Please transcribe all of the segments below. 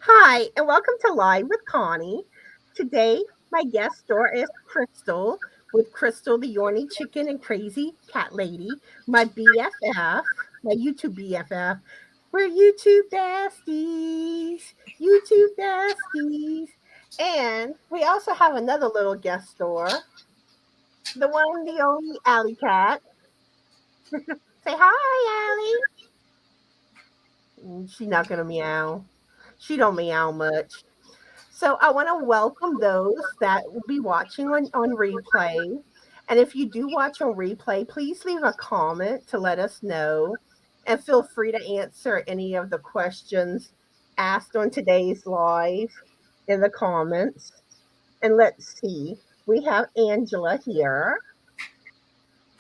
Hi, and welcome to Live with Connie. Today, my guest star is Krystal with Krystal the Yorny Chicken and Crazy Cat Lady, my BFF, my YouTube BFF. We're YouTube besties, YouTube besties. And we also have another little guest star, the one, the only Alley Cat. Say hi, Allie. She's not gonna meow. She don't meow much. So I want to welcome those that will be watching on replay. And if you do watch on replay, please leave a comment to let us know. And feel free to answer any of the questions asked on today's live in the comments. And let's see, we have Angela here,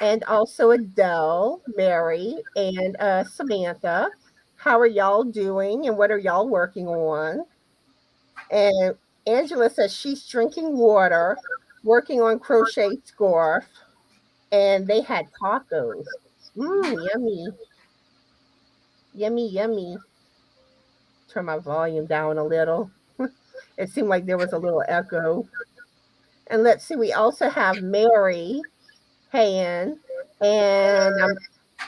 and also Adele, Mary, and Samantha. How are y'all doing, and what are y'all working on? And Angela says she's drinking water, working on crochet scarf, and they had tacos. Yummy, yummy, yummy. Turn my volume down a little. It seemed like there was a little echo. And let's see, we also have Mary Han, and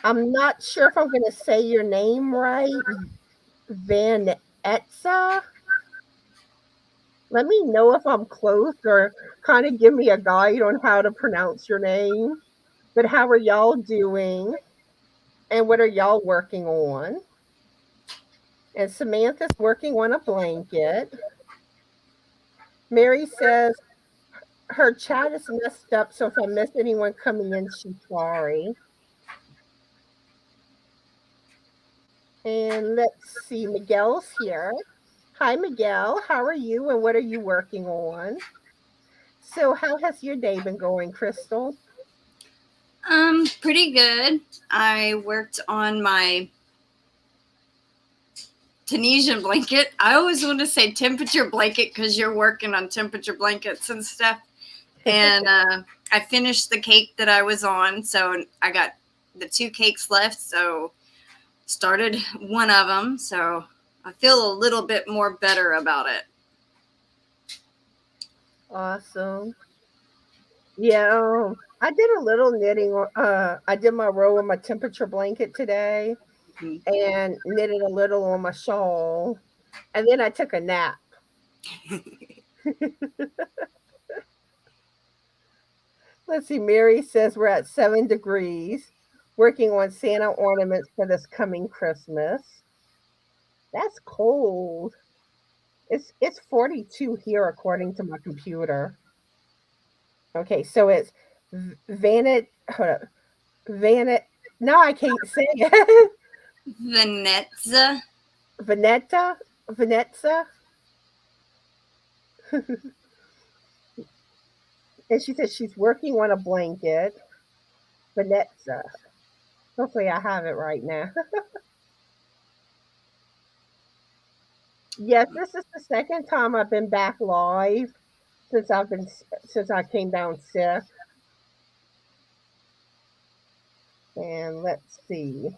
I'm not sure if I'm going to say your name right, Van Etza. Let me know if I'm close, or kind of give me a guide on how to pronounce your name. But how are y'all doing? And what are y'all working on? And Samantha's working on a blanket. Mary says her chat is messed up, so if I miss anyone coming in, she's sorry. And let's see, Miguel's here. Hi, Miguel. How are you, and what are you working on? So, how has your day been going, Krystal? Pretty good. I worked on my Tunisian blanket. I always want to say temperature blanket because you're working on temperature blankets and stuff. And I finished the cake that I was on, so I got the 2 cakes left. So started one of them. So I feel a little bit more better about it. Awesome. Yeah, I did a little knitting. I did my row on my temperature blanket today, and knitted a little on my shawl, and then I took a nap. Let's see. Mary says we're at 7 degrees, working on Santa ornaments for this coming Christmas. That's cold. It's 42 here according to my computer. Okay, so it's Vanet. Hold up, Vanet. No, I can't say it. Venezia. Vanetta, Vanetza, and she says she's working on a blanket. Vanetza. Hopefully, I have it right now. Yes, this is the second time I've been back live since I came down sick. And let's see,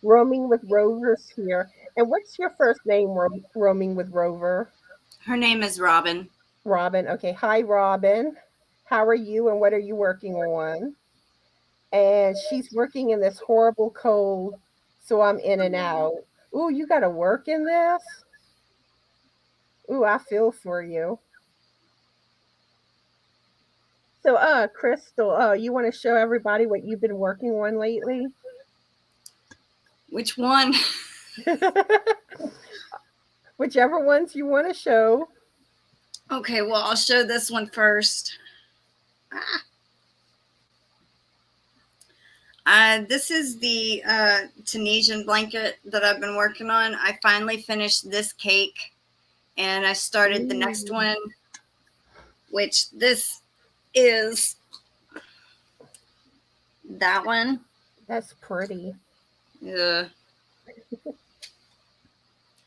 roaming with Rover's here. And what's your first name, roaming with Rover? Her name is Robin. Robin. Okay, hi Robin. How are you, and what are you working on? And she's working in this horrible cold, so I'm in and out. Ooh, you got to work in this? Ooh, I feel for you. So, Krystal, you want to show everybody what you've been working on lately? Which one? Whichever ones you want to show. Okay, well, I'll show this one first. This is the Tunisian blanket that I've been working on. I finally finished this cake, and I started the next one, which this is that one. That's pretty. Yeah.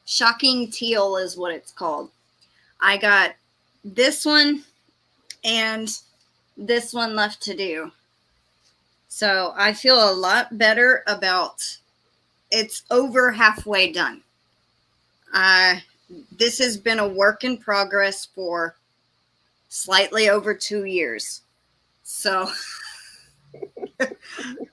Shocking Teal is what it's called. I got this one and this one left to do. So I feel a lot better about it's over halfway done. this has been a work in progress for slightly over 2 years. So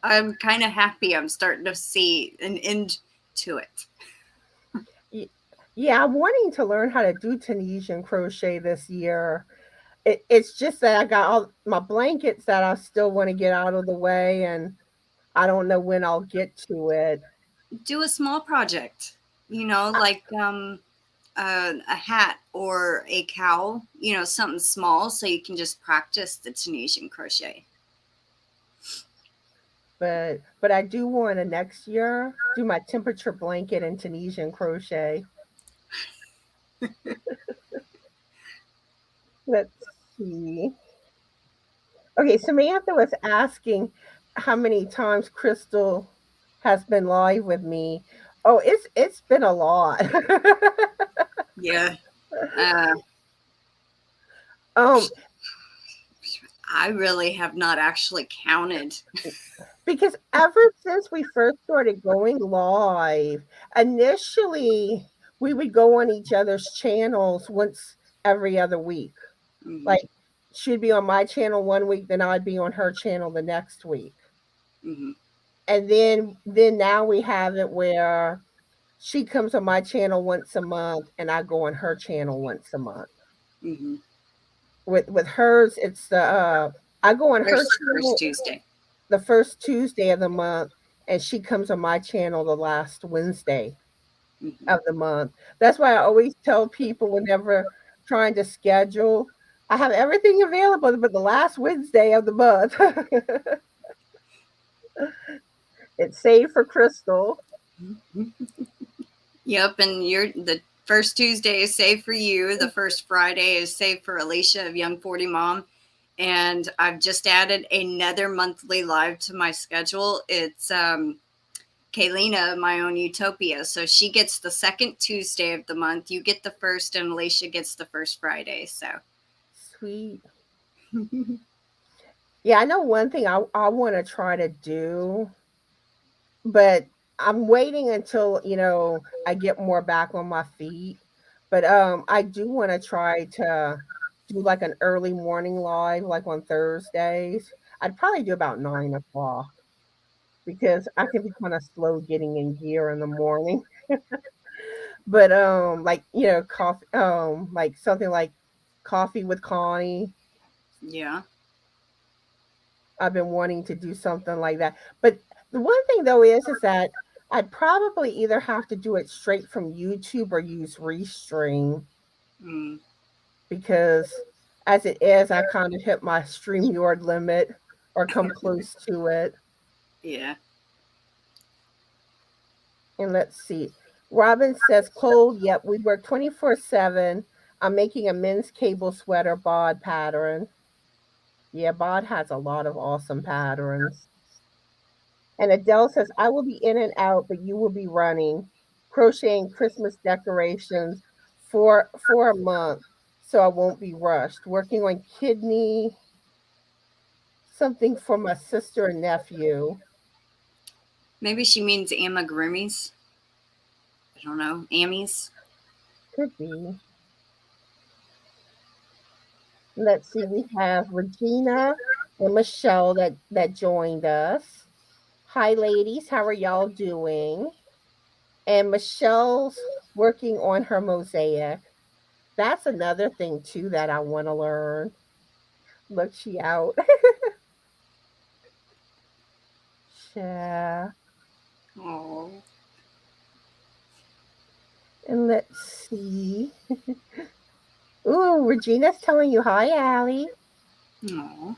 I'm kind of happy I'm starting to see an end to it. Yeah, I'm wanting to learn how to do Tunisian crochet this year. It's just that I got all my blankets that I still want to get out of the way, and I don't know when I'll get to it. Do a small project, like a hat or a cowl, something small so you can just practice the Tunisian crochet. But I do want to next year do my temperature blanket and Tunisian crochet. Let's see. Okay, Samantha was asking how many times Krystal has been live with me. Oh, it's been a lot. Yeah. Uh, um, I really have not actually counted. because ever since we first started going live, initially we would go on each other's channels once every other week. Mm-hmm. Like she'd be on my channel one week, then I'd be on her channel the next week. Mm-hmm. And then now we have it where she comes on my channel once a month and I go on her channel once a month. Mm-hmm. With hers, it's the I go on her First channel Tuesday. the first Tuesday of the month, and she comes on my channel the last Wednesday Mm-hmm. of the month. That's why I always tell people whenever trying to schedule, I have everything available but the last Wednesday of the month. It's saved for Krystal. Yep, and the first Tuesday is saved for you. The first Friday is saved for Alicia of Young 40 Mom. And I've just added another monthly live to my schedule. It's Kaylina, my own Utopia. So she gets the second Tuesday of the month. You get the first, and Alicia gets the first Friday. So Sweet. Yeah, I know one thing I want to try to do, but I'm waiting until, I get more back on my feet. But I do want to try to do like an early morning live, like on Thursdays. I'd probably do about 9 o'clock because I can be kind of slow getting in gear in the morning. But like coffee, like something like coffee with Connie. yeah. I've been wanting to do something like that. But the one thing though is that I'd probably either have to do it straight from YouTube or use Restream Mm, because as it is, I kind of hit my StreamYard limit or come close to it. yeah. And let's see. Robin says cold, yep, we work 24/7. I'm making a men's cable sweater bod pattern. Yeah, bod has a lot of awesome patterns. And Adele says, I will be in and out, but you will be running, crocheting Christmas decorations for a month, so I won't be rushed. Working on kidney, something for my sister and nephew. Maybe she means amigurumis. I don't know. Ammies. Could be. Let's see, we have Regina and Michelle that joined us. Hi ladies, how are y'all doing? And Michelle's working on her mosaic. That's another thing too that I want to learn. Look, she out. Yeah. Oh. And let's see. Ooh, Regina's telling you hi, Allie. Oh.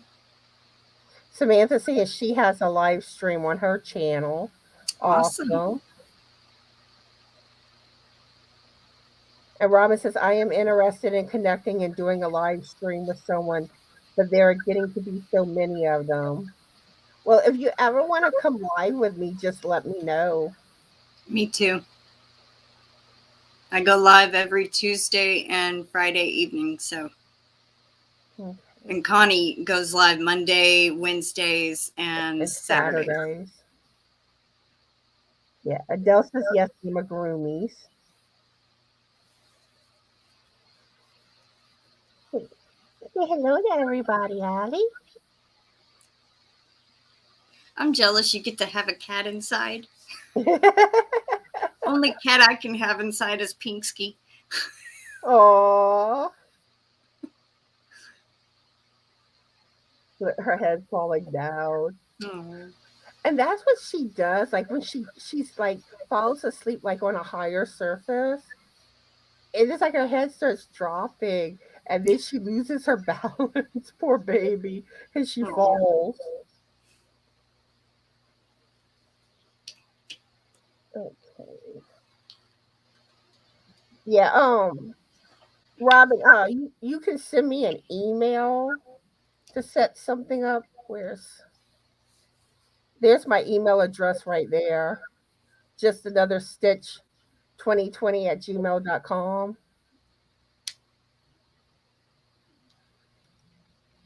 Samantha says she has a live stream on her channel. Awesome. Awesome. And Robin says, I am interested in connecting and doing a live stream with someone, but there are getting to be so many of them. Well, if you ever want to come live with me, just let me know. Me too. I go live every Tuesday and Friday evening. So, Okay. and Connie goes live Monday, Wednesdays, and And Saturdays. Saturdays. Yeah. Adele says yes, amigurumis. Say hello to everybody, Allie. I'm jealous you get to have a cat inside. Only cat I can have inside is Pinksky. Aww. Her head falling down. Oh. And that's what she does. Like when she's like falls asleep like on a higher surface, it is like her head starts dropping and then she loses her balance, poor baby, and she Oh. falls. Okay. Yeah, Robin, you can send me an email to set something up. There's my email address right there. Just another stitch 2020 at gmail.com.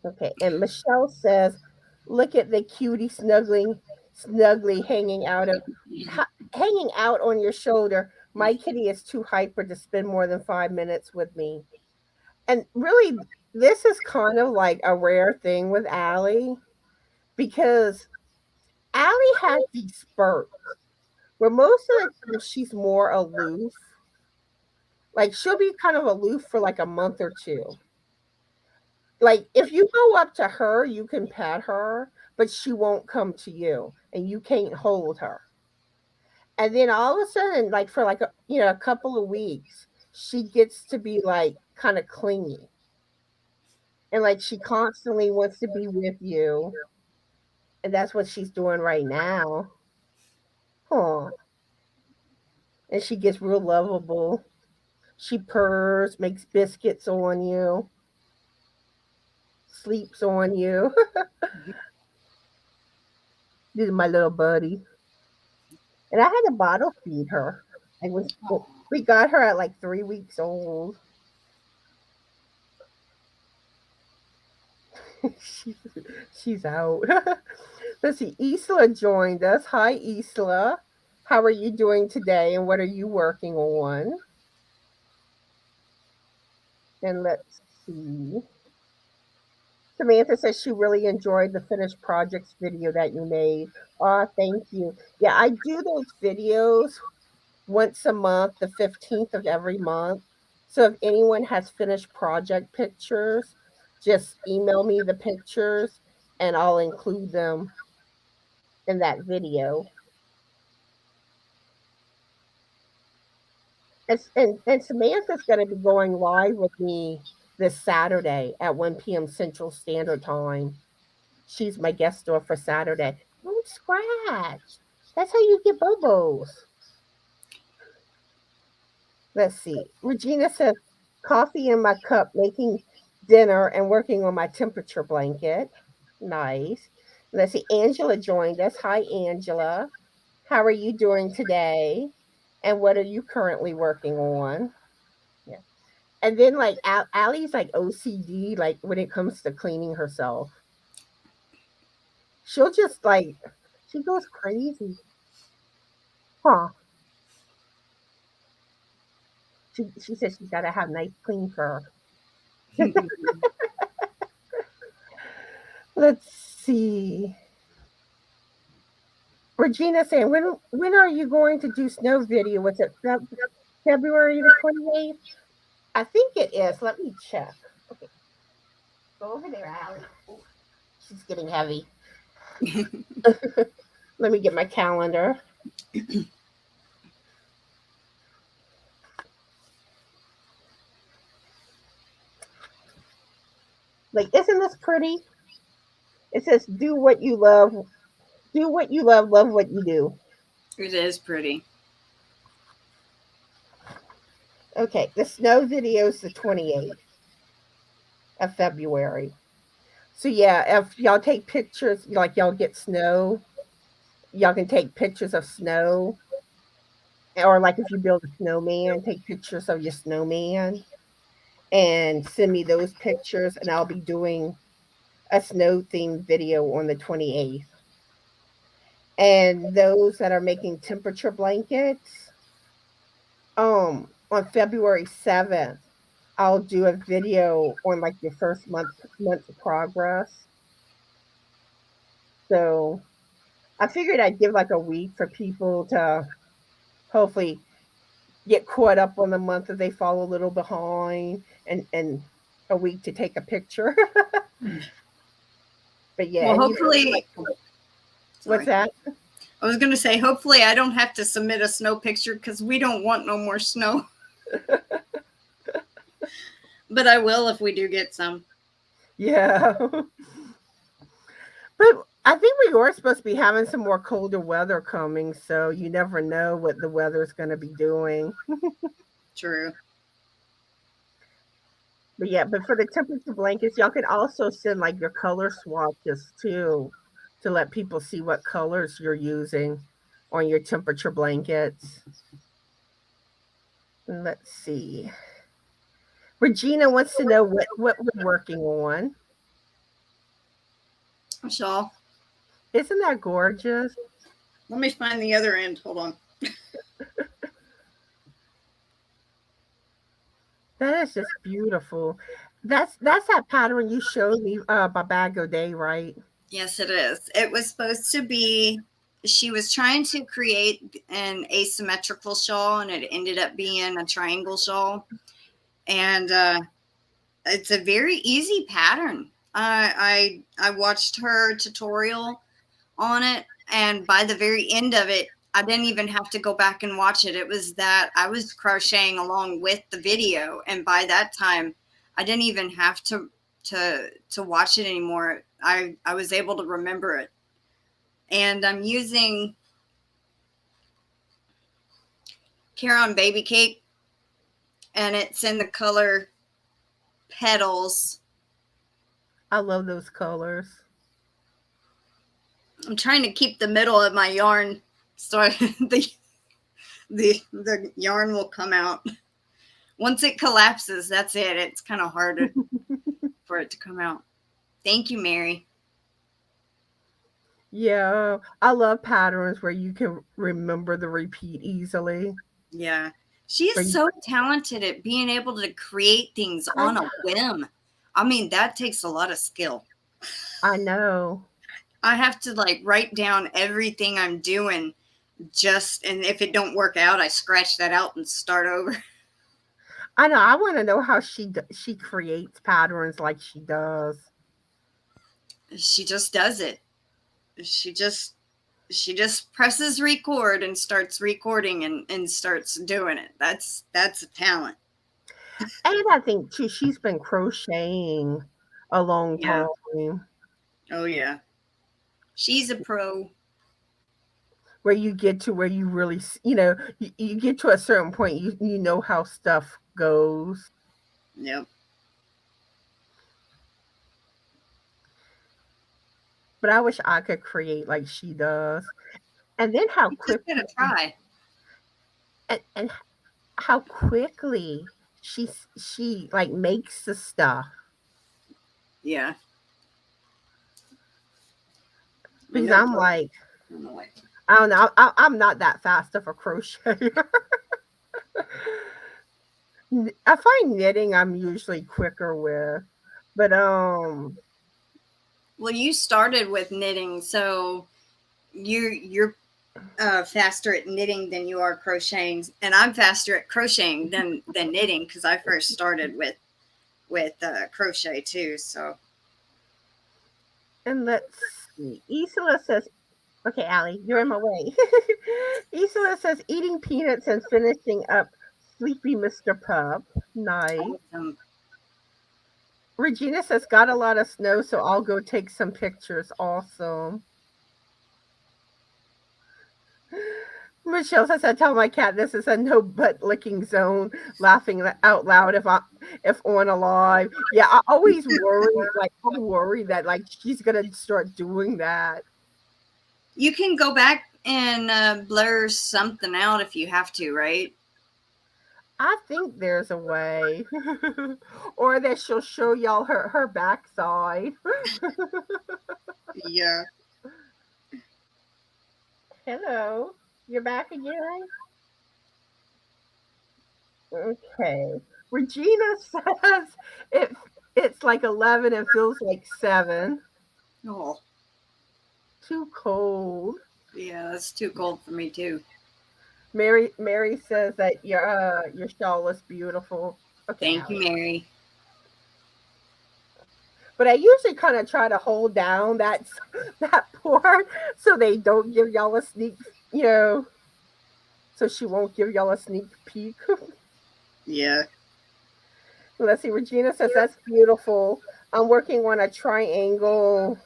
Okay, and Michelle says, "Look at the cutie snugly hanging out on your shoulder. My kitty is too hyper to spend more than 5 minutes with me." And really, this is kind of like a rare thing with Allie because Allie has these spurts where most of the time she's more aloof. Like she'll be kind of aloof for like a month or two. Like if you go up to her, you can pet her, but she won't come to you and you can't hold her. And then all of a sudden, like for like a couple of weeks, she gets to be like kind of clingy. And like she constantly wants to be with you. And that's what she's doing right now. Huh. And she gets real lovable. She purrs, makes biscuits on you, sleeps on you. This is my little buddy. And I had to bottle feed her. We got her at like 3 weeks old. she's, she's out. Let's see. Isla joined us. Hi, Isla. How are you doing today? And what are you working on? And let's see. Samantha says she really enjoyed the finished projects video that you made. Oh, thank you. Yeah, I do those videos once a month, the 15th of every month. So if anyone has finished project pictures, just email me the pictures and I'll include them in that video. And Samantha's going to be going live with me this Saturday at 1 p.m. Central Standard Time. She's my guest star for Saturday. Don't scratch. That's how you get bobos. Let's see. Regina says, coffee in my cup, making dinner and working on my temperature blanket. Nice. Let's see. Angela joined us. Hi, Angela. How are you doing today? And what are you currently working on? Yeah. And then, like, Allie's like OCD, like, when it comes to cleaning herself. She'll just, like, she goes crazy. Huh. She says she's got to have nice, clean fur. Let's see. Regina saying, when are you going to do snow video? Was it February the 28th? I think it is. Let me check. Okay. Go over there, Allie. Ooh, she's getting heavy. Let me get my calendar. Like, isn't this pretty? It says, do what you love, love what you do. It is pretty. Okay, the snow video is the 28th of February. So yeah, if y'all take pictures, like y'all get snow, y'all can take pictures of snow. Or like if you build a snowman, take pictures of your snowman and send me those pictures and I'll be doing a snow themed video on the 28th. And those that are making temperature blankets, on February 7th, I'll do a video on like your first month's progress. So I figured I'd give like a week for people to hopefully get caught up on the month if they fall a little behind, and a week to take a picture. But yeah, Well, and hopefully, what's sorry. that? I was going to say, hopefully I don't have to submit a snow picture because we don't want no more snow. But I will if we do get some. Yeah. But I think we are supposed to be having some more colder weather coming, so you never know what the weather's going to be doing. True. But yeah, but for the temperature blankets, y'all can also send like your color swatches too to let people see what colors you're using on your temperature blankets. Let's see. Regina wants to know what we're working on. Shawl. Isn't that gorgeous? Let me find the other end. Hold on. That is just beautiful. That's that pattern you showed me by Bago Day, right? Yes, it is. It was supposed to be, she was trying to create an asymmetrical shawl, and it ended up being a triangle shawl. And it's a very easy pattern. I watched her tutorial on it, and by the very end of it, I didn't even have to go back and watch it. It was that I was crocheting along with the video, and by that time I didn't even have to watch it anymore. I was able to remember it. And I'm using Caron Baby Cake, and it's in the color Petals. I love those colors. I'm trying to keep the middle of my yarn so the yarn will come out. Once it collapses, that's it. It's kind of hard for it to come out. Thank you, Mary. Yeah, I love patterns where you can remember the repeat easily. Yeah. She Where is you, so talented at being able to create things I, on a whim. I mean, that takes a lot of skill. I know. I have to like write down everything I'm doing and if it don't work out, I scratch that out and start over. I know. I want to know how she creates patterns like she does. She just does it. She just she just presses record and starts recording and starts doing it. That's a talent. And I think too, she's been crocheting a long Yeah. time. Oh yeah. She's a pro. Where you get to where you really, you get to a certain point, you know how stuff goes. Yep. But I wish I could create like she does. And then how You just gotta quickly try. and how quickly she like makes the stuff. Yeah. My Because note I'm broke. like, I don't know why. I don't know, I'm not that fast of a crocheter. I find knitting I'm usually quicker with. But Well, you started with knitting, so you're faster at knitting than you are crocheting, and I'm faster at crocheting than knitting because I first started with crochet too. So and let's see. Isola says, okay, Allie, you're in my way. Isola says eating peanuts and finishing up Sleepy Mr. Pup. Nice. awesome. Regina says got a lot of snow, so I'll go take some pictures. Awesome. Michelle says I tell my cat this is a no butt licking zone, laughing out loud if on alive. Yeah, I always worry, like I'm worried that like she's gonna start doing that. You can go back and blur something out if you have to, right? I think there's a way. Or that she'll show y'all her backside. Yeah. Hello. You're back again? Okay. Regina says it it's like 11 and feels like 7. Oh, Too cold. yeah, that's too cold for me too. Mary says that your shawl is beautiful. Okay, Thank you, Alex. Mary. But I usually kind of try to hold down that part so they don't give y'all a sneak, you know, so she won't give y'all a sneak peek. Yeah. Let's see. Regina says that's beautiful. I'm working on a triangle,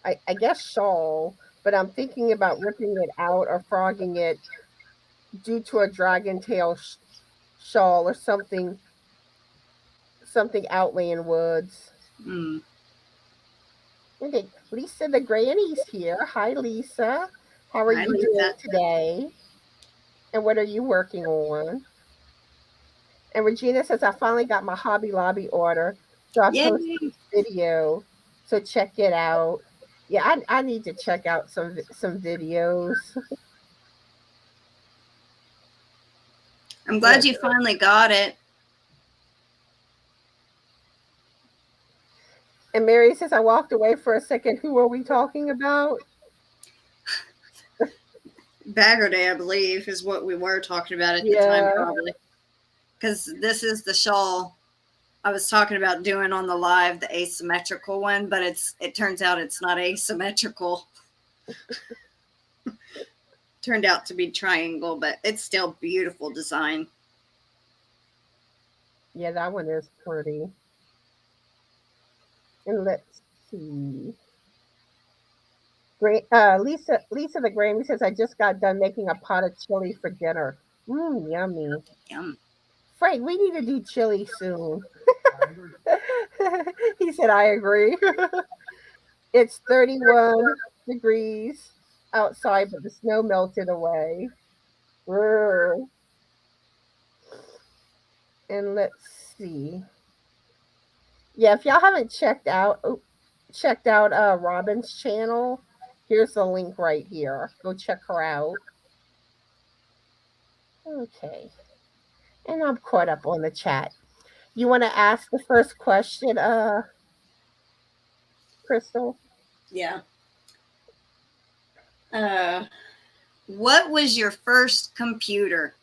I guess shawl, but I'm thinking about ripping it out or frogging it due to a dragon tail shawl or something outlaying woods. Mm. Okay, Lisa the Granny's here. Hi, Lisa. How are Hi, you doing Lisa. today? And what are you working on? And Regina says, I finally got my Hobby Lobby order, so I posted Yay! this video. So check it out. Yeah, I need to check out some videos. I'm glad Let's you finally got it. And Mary says, I walked away for a second. Who are we talking about? Bagger Day, I believe, is what we were talking about at the time, Yeah. probably. Because this is the shawl I was talking about doing on the live, the asymmetrical one, but it turns out it's not asymmetrical. Turned out to be triangle, but it's still beautiful design. Yeah, that one is pretty. And let's see. Lisa the Grammy says, I just got done making a pot of chili for dinner. Yummy. Yum. Frank, we need to do chili soon. He said, I agree. It's 31 degrees outside, but the snow melted away. Brr. And let's see. Yeah, if y'all haven't checked out Robin's channel, here's the link right here. Go check her out. Okay. And I'm caught up on the chat. You want to ask the first question, Krystal? Yeah. What was your first computer?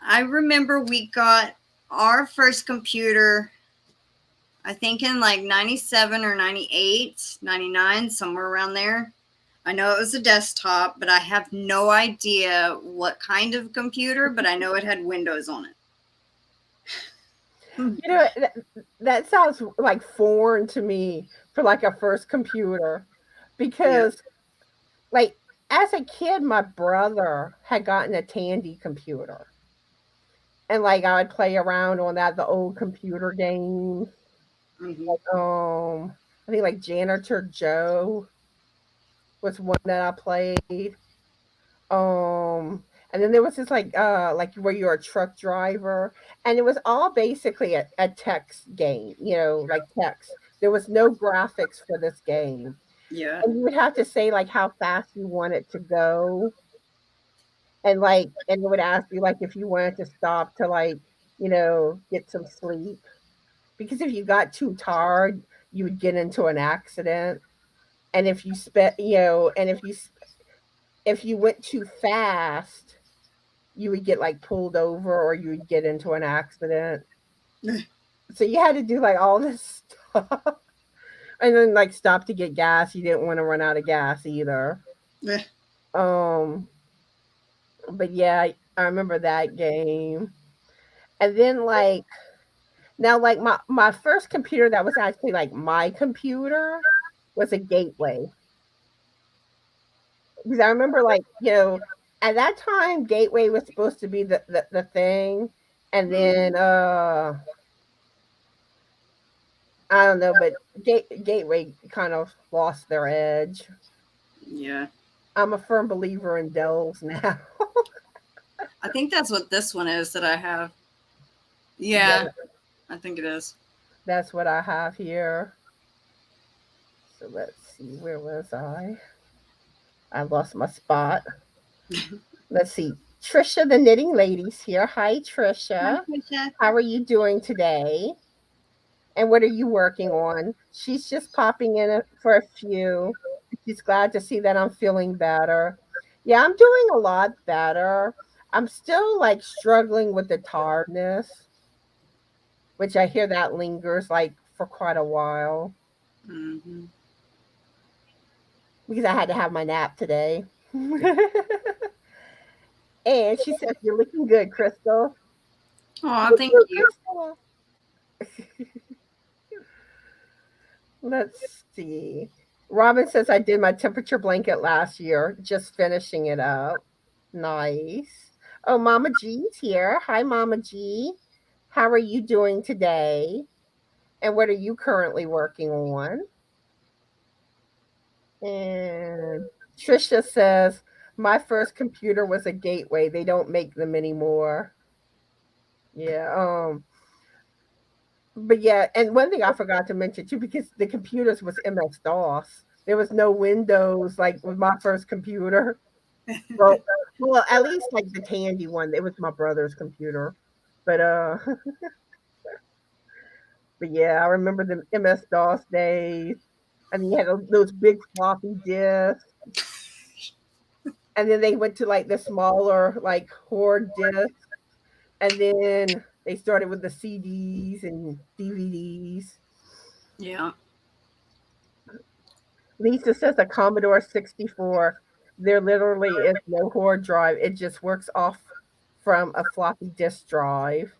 I remember we got our first computer, I think in like 97 or 98, 99, somewhere around there. I know it was a desktop, but I have no idea what kind of computer, but I know it had Windows on it. That sounds like foreign to me for like a first computer Yeah. because, like, as a kid, my brother had gotten a Tandy computer. And like I would play around on that, the old computer games. Mm-hmm. Like I think like Janitor Joe was one that I played. And then there was this like where you're a truck driver, and it was all basically a text game, like text. There was no graphics for this game. Yeah. And you would have to say like how fast you want it to go. And it would ask you like if you wanted to stop to like, get some sleep. Because if you got too tired, you would get into an accident. And if you if you went too fast, you would get like pulled over or you would get into an accident. So you had to do like all this stuff. And then like stop to get gas. You didn't want to run out of gas either. Um but yeah, I remember that game. And then like now like my first computer that was actually like my computer was a Gateway. Because I remember like, at that time Gateway was supposed to be the thing. And then I don't know, but Gateway kind of lost their edge. Yeah. I'm a firm believer in Dells now. I think that's what this one is that I have. Yeah, I think it is. That's what I have here. So let's see, where was I? I lost my spot. Let's see. Trisha, the knitting lady's here. Hi, Hi, Trisha. Trisha. How are you doing today? And what are you working on? She's just popping in for a few. She's glad to see that I'm feeling better. Yeah, I'm doing a lot better. I'm still like struggling with the tiredness, which I hear that lingers like for quite a while Mm-hmm. because I had to have my nap today. And she says, "You're looking good, Krystal." Oh, You thank too, you. Krystal. Let's see. Robin says, "I did my temperature blanket last year, just finishing it up." Nice. Oh, Mama G's here. Hi, Mama G. How are you doing today? And what are you currently working on? And Trisha says, "My first computer was a gateway. They don't make them anymore." Yeah. But yeah, and one thing I forgot to mention too, because the computers was MS DOS. There was no Windows like with my first computer. Well, well, at least like the Tandy one. It was my brother's computer. But but yeah, I remember the MS DOS days. And you had those big floppy disks. And then they went to like the smaller like horde disks. And then they started with the CDs and DVDs. Yeah. Lisa says a Commodore 64. There literally is no hard drive. It just works off from a floppy disk drive.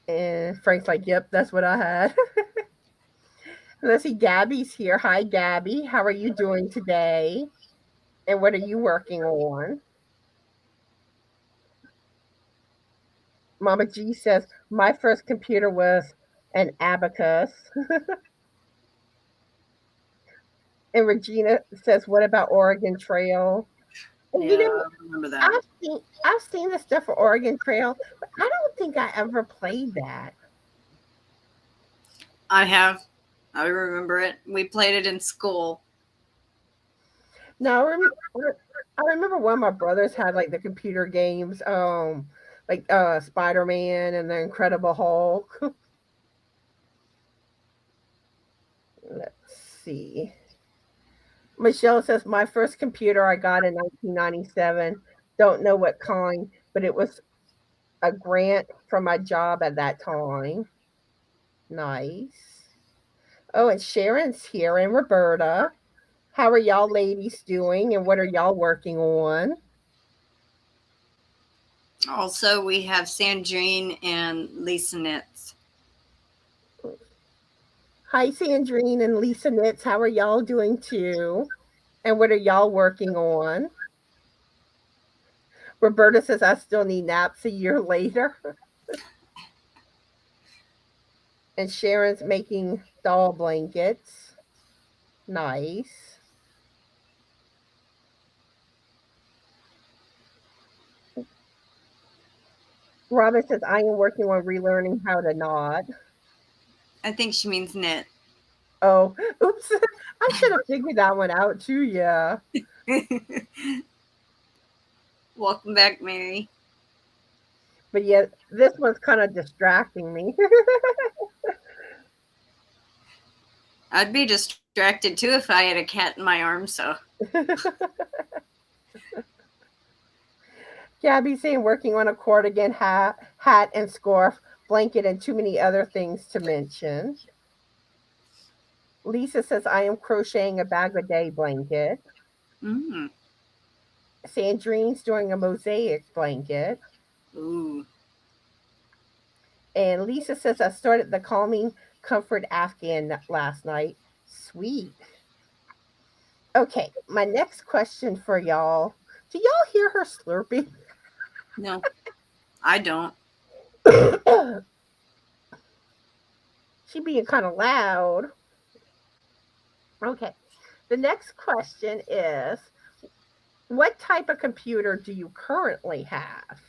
And Frank's like, "Yep, that's what I had." Let's see, Gabby's here. Hi, Gabby. How are you doing today? And what are you working on? Mama G says, "My first computer was an abacus." And Regina says, "What about Oregon Trail?" And Yeah, I remember that. I've seen the stuff for Oregon Trail, but I don't think I ever played that. I have. I remember it. We played it in school. No, I remember one of my brothers had like the computer games, like Spider Man and the Incredible Hulk. Let's see. Michelle says my first computer I got in 1997. Don't know what kind, but it was a grant from my job at that time. Nice. Oh, and Sharon's here and Roberta. How are y'all ladies doing and what are y'all working on? Also, we have Sandrine and Lisa Nitz. Hi, Sandrine and Lisa Nitz. How are y'all doing too? And what are y'all working on? Roberta says, "I still need naps a year later." And Sharon's making doll blankets. Nice. Robin says, "I am working on relearning how to knot." I think she means knit. Oh, oops. I should have figured that one out too. Yeah. Welcome back, Mary. But yeah, this one's kind of distracting me. I'd be distracted too if I had a cat in my arms. So Gabby's saying working on a cardigan, hat and scarf, blanket, and too many other things to mention. Lisa says, "I am crocheting a bag a day blanket." mm. Sandrine's doing a mosaic blanket. Ooh. And Lisa says, "I started the Calming Comfort Afghan last night." Sweet. Okay, my next question for y'all. Do y'all hear her slurping? No, I don't. She being kind of loud. Okay. The next question is, what type of computer do you currently have?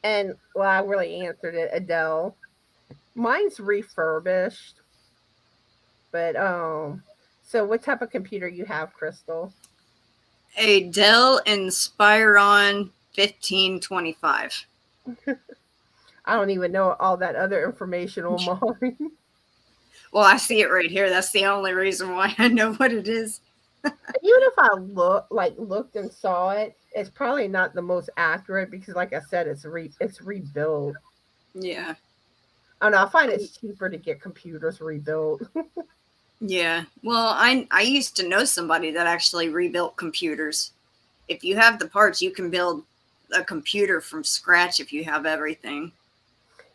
And well, I really answered it, Adele. Mine's refurbished, but so what type of computer you have, Krystal? A Dell Inspiron 1525. I don't even know all that other information on mine. Well, I see it right here. That's the only reason why I know what it is. Even if I looked and saw it, it's probably not the most accurate because, like I said, it's rebuilt. Yeah. I don't know. I find it's cheaper to get computers rebuilt. Yeah. Well, I used to know somebody that actually rebuilt computers. If you have the parts, you can build a computer from scratch if you have everything.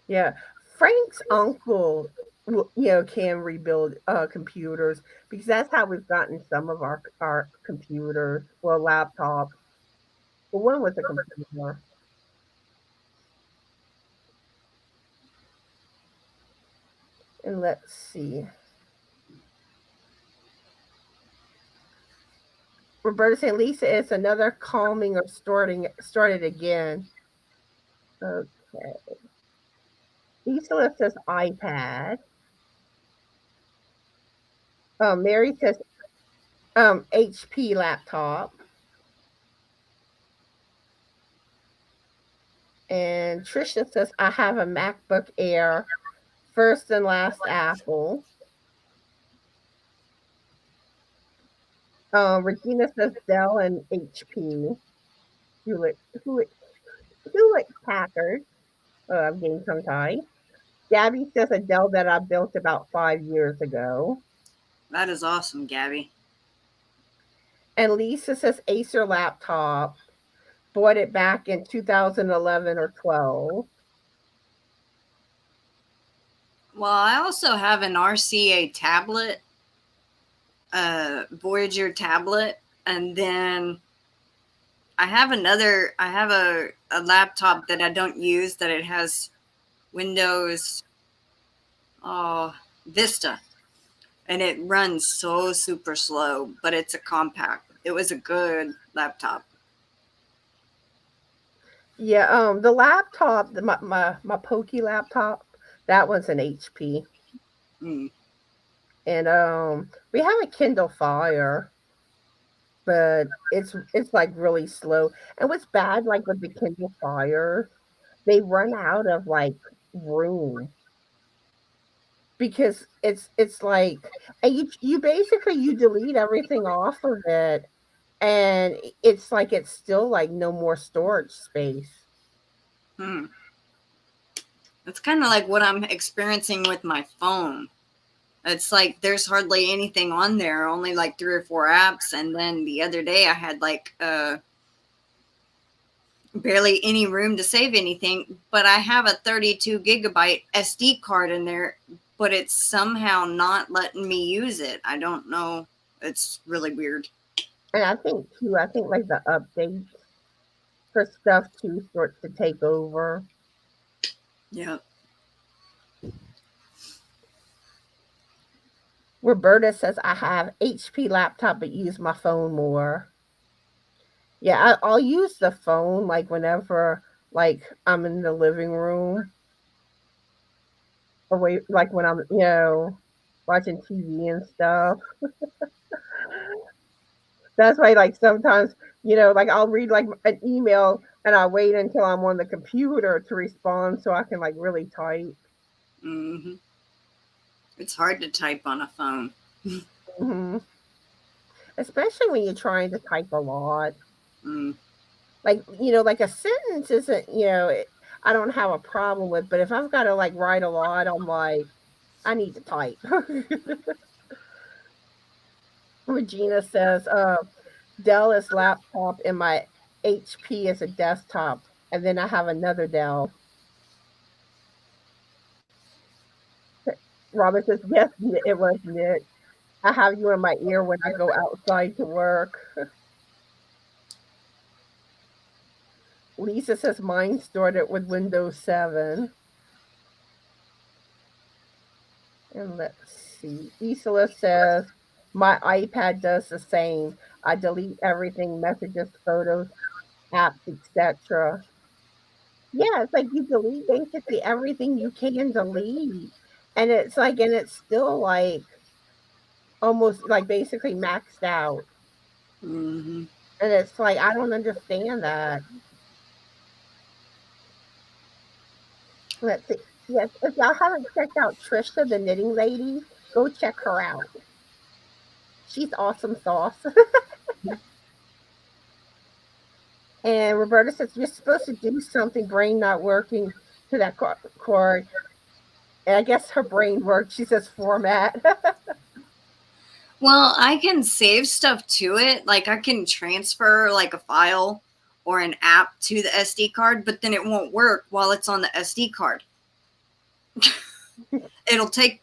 Yeah, Frank's uncle, can rebuild computers because that's how we've gotten some of our computers, well, laptops. Well, one was a computer. And let's see. Roberta saying Lisa, it's another calming or started again. Okay. Lisa says iPad. Mary says HP laptop. And Trisha says I have a MacBook Air, first and last Apple. Regina says Dell and HP. Hewlett, Hewlett, Hewlett Packard. I'm getting tongue tied. Gabby says a Dell that I built about 5 years ago. That is awesome, Gabby. And Lisa says Acer laptop. Bought it back in 2011 or 12. Well, I also have an RCA tablet, Voyager tablet, and then I have a laptop that I don't use that it has Windows Vista, and it runs so super slow, but it's a compact. It was a good laptop. Yeah, the laptop, my Pokey laptop, that one's an HP. Mm. And we have a Kindle Fire, but it's like really slow. And what's bad, like with the Kindle Fire, they run out of like room because it's like, and you basically you delete everything off of it, and it's like it's still like no more storage space. Hmm. That's kind of like what I'm experiencing with my phone. It's like there's hardly anything on there, only like 3 or 4 apps. And then the other day I had like barely any room to save anything, but I have a 32 gigabyte SD card in there, but it's somehow not letting me use it. I don't know. It's really weird. And I think like the updates for stuff too starts to take over. Yeah. Roberta says I have HP laptop but use my phone more. Yeah, I'll use the phone like whenever like I'm in the living room, away like when I'm watching TV and stuff. That's why like sometimes like I'll read like an email and I wait until I'm on the computer to respond so I can like really type. Hmm. It's hard to type on a phone. Hmm. Especially when you're trying to type a lot. Mm. Like like a sentence isn't I don't have a problem with, but if I've got to like write a lot, I'm like I need to type. Regina says Dell is laptop and my HP is a desktop, and then I have another Dell. Robert says yes, it was Nick. I have you in my ear when I go outside to work. Lisa says mine started with Windows 7. And let's see. Isla says, my iPad does the same. I delete everything, messages, photos, apps, etc. Yeah, it's like you delete basically everything you can delete. And it's still like almost like basically maxed out. Hmm. And it's like, I don't understand that. Let's see. Yes, if y'all haven't checked out Trisha, the knitting lady, go check her out. She's awesome sauce. And Roberta says, you're supposed to do something, brain not working to that chord. And I guess her brain worked. She says, format. Well, I can save stuff to it. Like I can transfer like a file or an app to the SD card, but then it won't work while it's on the SD card. It'll take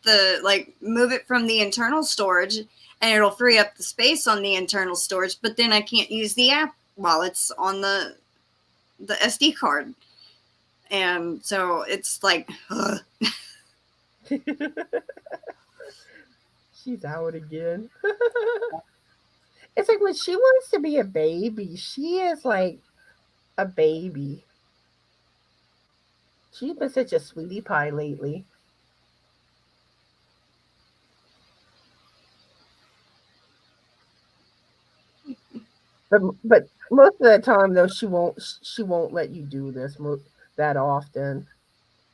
move it from the internal storage and it'll free up the space on the internal storage, but then I can't use the app while it's on the SD card. And so it's like, She's out again. It's like when she wants to be a baby, she is like a baby. She's been such a sweetie pie lately. But most of the time though, she won't let you do this that often.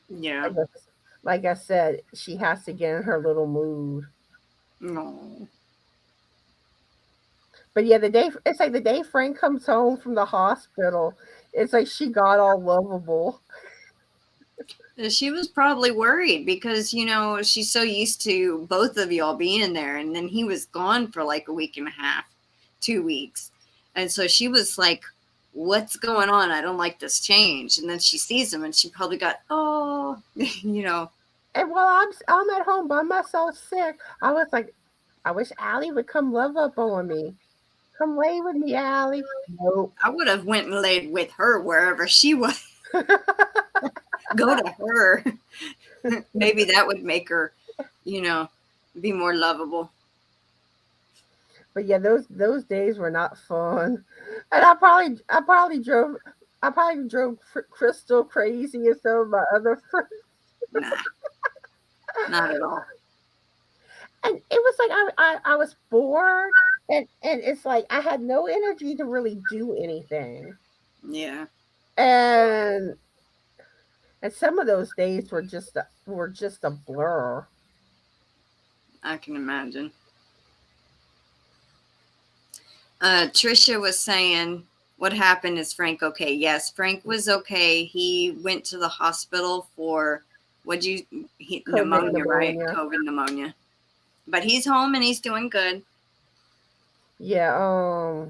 yeah, I guess, like I said, she has to get in her little mood. no. But yeah, it's like the day Frank comes home from the hospital, it's like she got all lovable. She was probably worried because, she's so used to both of y'all being there. And then he was gone for like a week and a half, 2 weeks. And so she was like, what's going on? I don't like this change. And then she sees him and she probably got, oh, And while I'm at home by myself sick, I was like, I wish Allie would come love up on me. Come lay with me, Allie. Nope. I would have went and laid with her wherever she was. Go to her. Maybe that would make her, be more lovable. But yeah, those days were not fun, and I probably drove Krystal crazy and some of my other friends. Nah, not at all. And it was like I was bored, and it's like I had no energy to really do anything. Yeah. And some of those days were just a blur. I can imagine. Trisha was saying, what happened? Is Frank okay? Yes, Frank was okay. He went to the hospital for pneumonia, right? COVID pneumonia. But he's home and he's doing good. Yeah,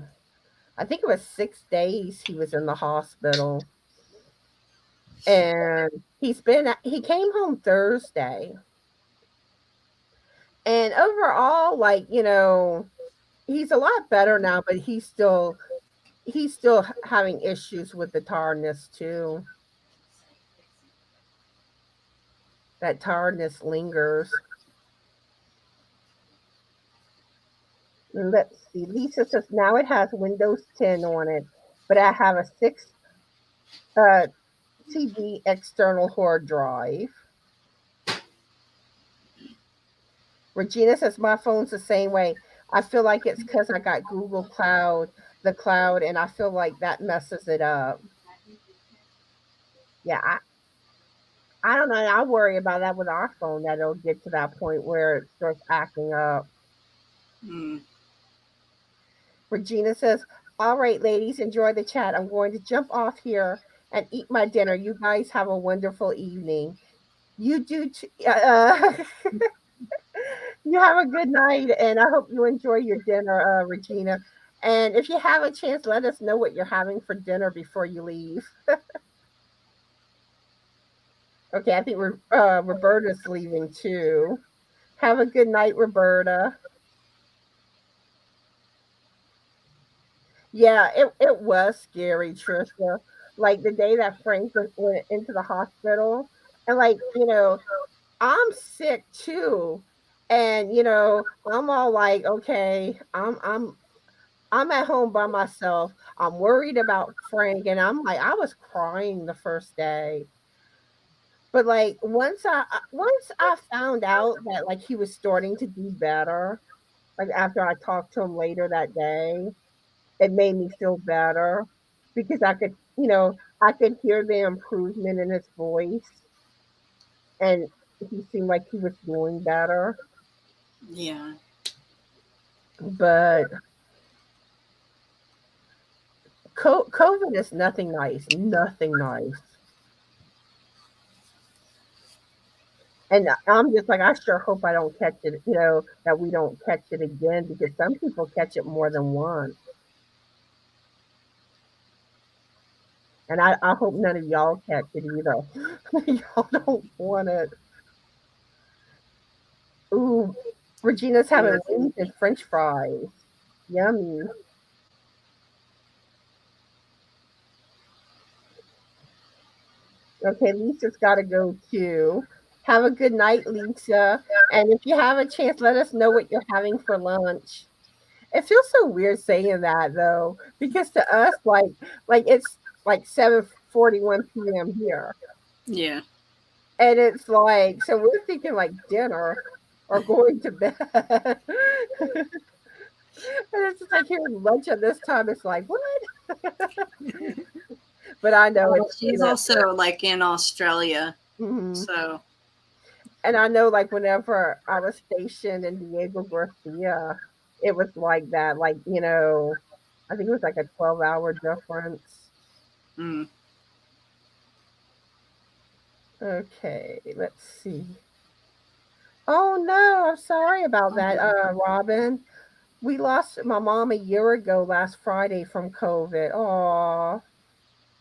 I think it was 6 days he was in the hospital. And he came home Thursday. And overall, like, he's a lot better now, but he's still having issues with the tiredness too. That tiredness lingers. Let's see. Lisa says now it has Windows 10 on it, but I have a 6 uh, TB external hard drive. Regina says my phone's the same way. I feel like it's because I got the cloud, and I feel like that messes it up. Yeah, I don't know. I worry about that with our phone that it'll get to that point where it starts acting up. Mm. Regina says, all right, ladies, enjoy the chat. I'm going to jump off here and eat my dinner. You guys have a wonderful evening. You do. You have a good night, and I hope you enjoy your dinner, Regina. And if you have a chance, let us know what you're having for dinner before you leave. Okay, I think Roberta's leaving too. Have a good night, Roberta. Yeah, it was scary, Trisha. Like the day that Frank went into the hospital, and like I'm sick too, and I'm all like, okay, I'm at home by myself. I'm worried about Frank, and I'm like, I was crying the first day. But like once I found out that like he was starting to do better, like after I talked to him later that day, it made me feel better because I could hear the improvement in his voice, and he seemed like he was doing better. Yeah. But COVID is nothing nice, nothing nice. And I'm just like, I sure hope I don't catch it, that we don't catch it again because some people catch it more than once. And I hope none of y'all catch it either. Y'all don't want it. Ooh, Regina's having wings and French fries. Yummy. Okay, Lisa's got to go too. Have a good night, Lisa. And if you have a chance, let us know what you're having for lunch. It feels so weird saying that though, because to us, like it's like 7:41 p.m. here, Yeah. and it's like so we're thinking like dinner or going to bed, and it's just like hearing lunch at this time. It's like what? But I know Well, it's she's also like in Australia, Mhm. so And I know like whenever I was stationed in Diego Garcia, it was like that. Like I think it was like a 12-hour difference. mm, Okay, let's see. Oh no, I'm sorry about that, Robin. We lost my mom a year ago last Friday from COVID. Oh,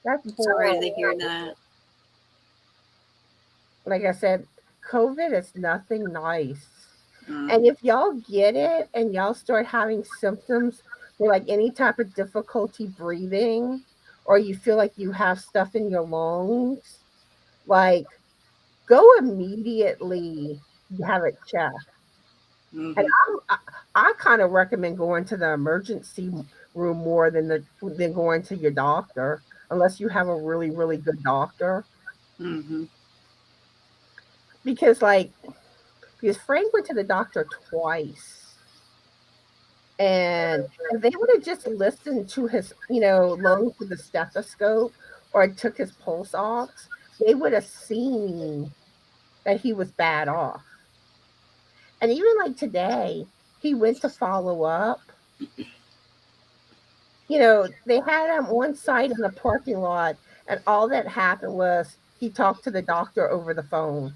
that's I'm sorry to hear horrible. that. Like I said, COVID is nothing nice. Mm, And if y'all get it and y'all start having symptoms or like any type of difficulty breathing, or you feel like you have stuff in your lungs, like go immediately have it checked. And hmm I kind of recommend going to the emergency room more than going to your doctor, unless you have a really, really good doctor. hmm Because because Frank went to the doctor twice. And if they would have just listened to his, lungs with a stethoscope or took his pulse ox, they would have seen that he was bad off. And even like today, he went to follow up. They had him on site in the parking lot, and all that happened was he talked to the doctor over the phone.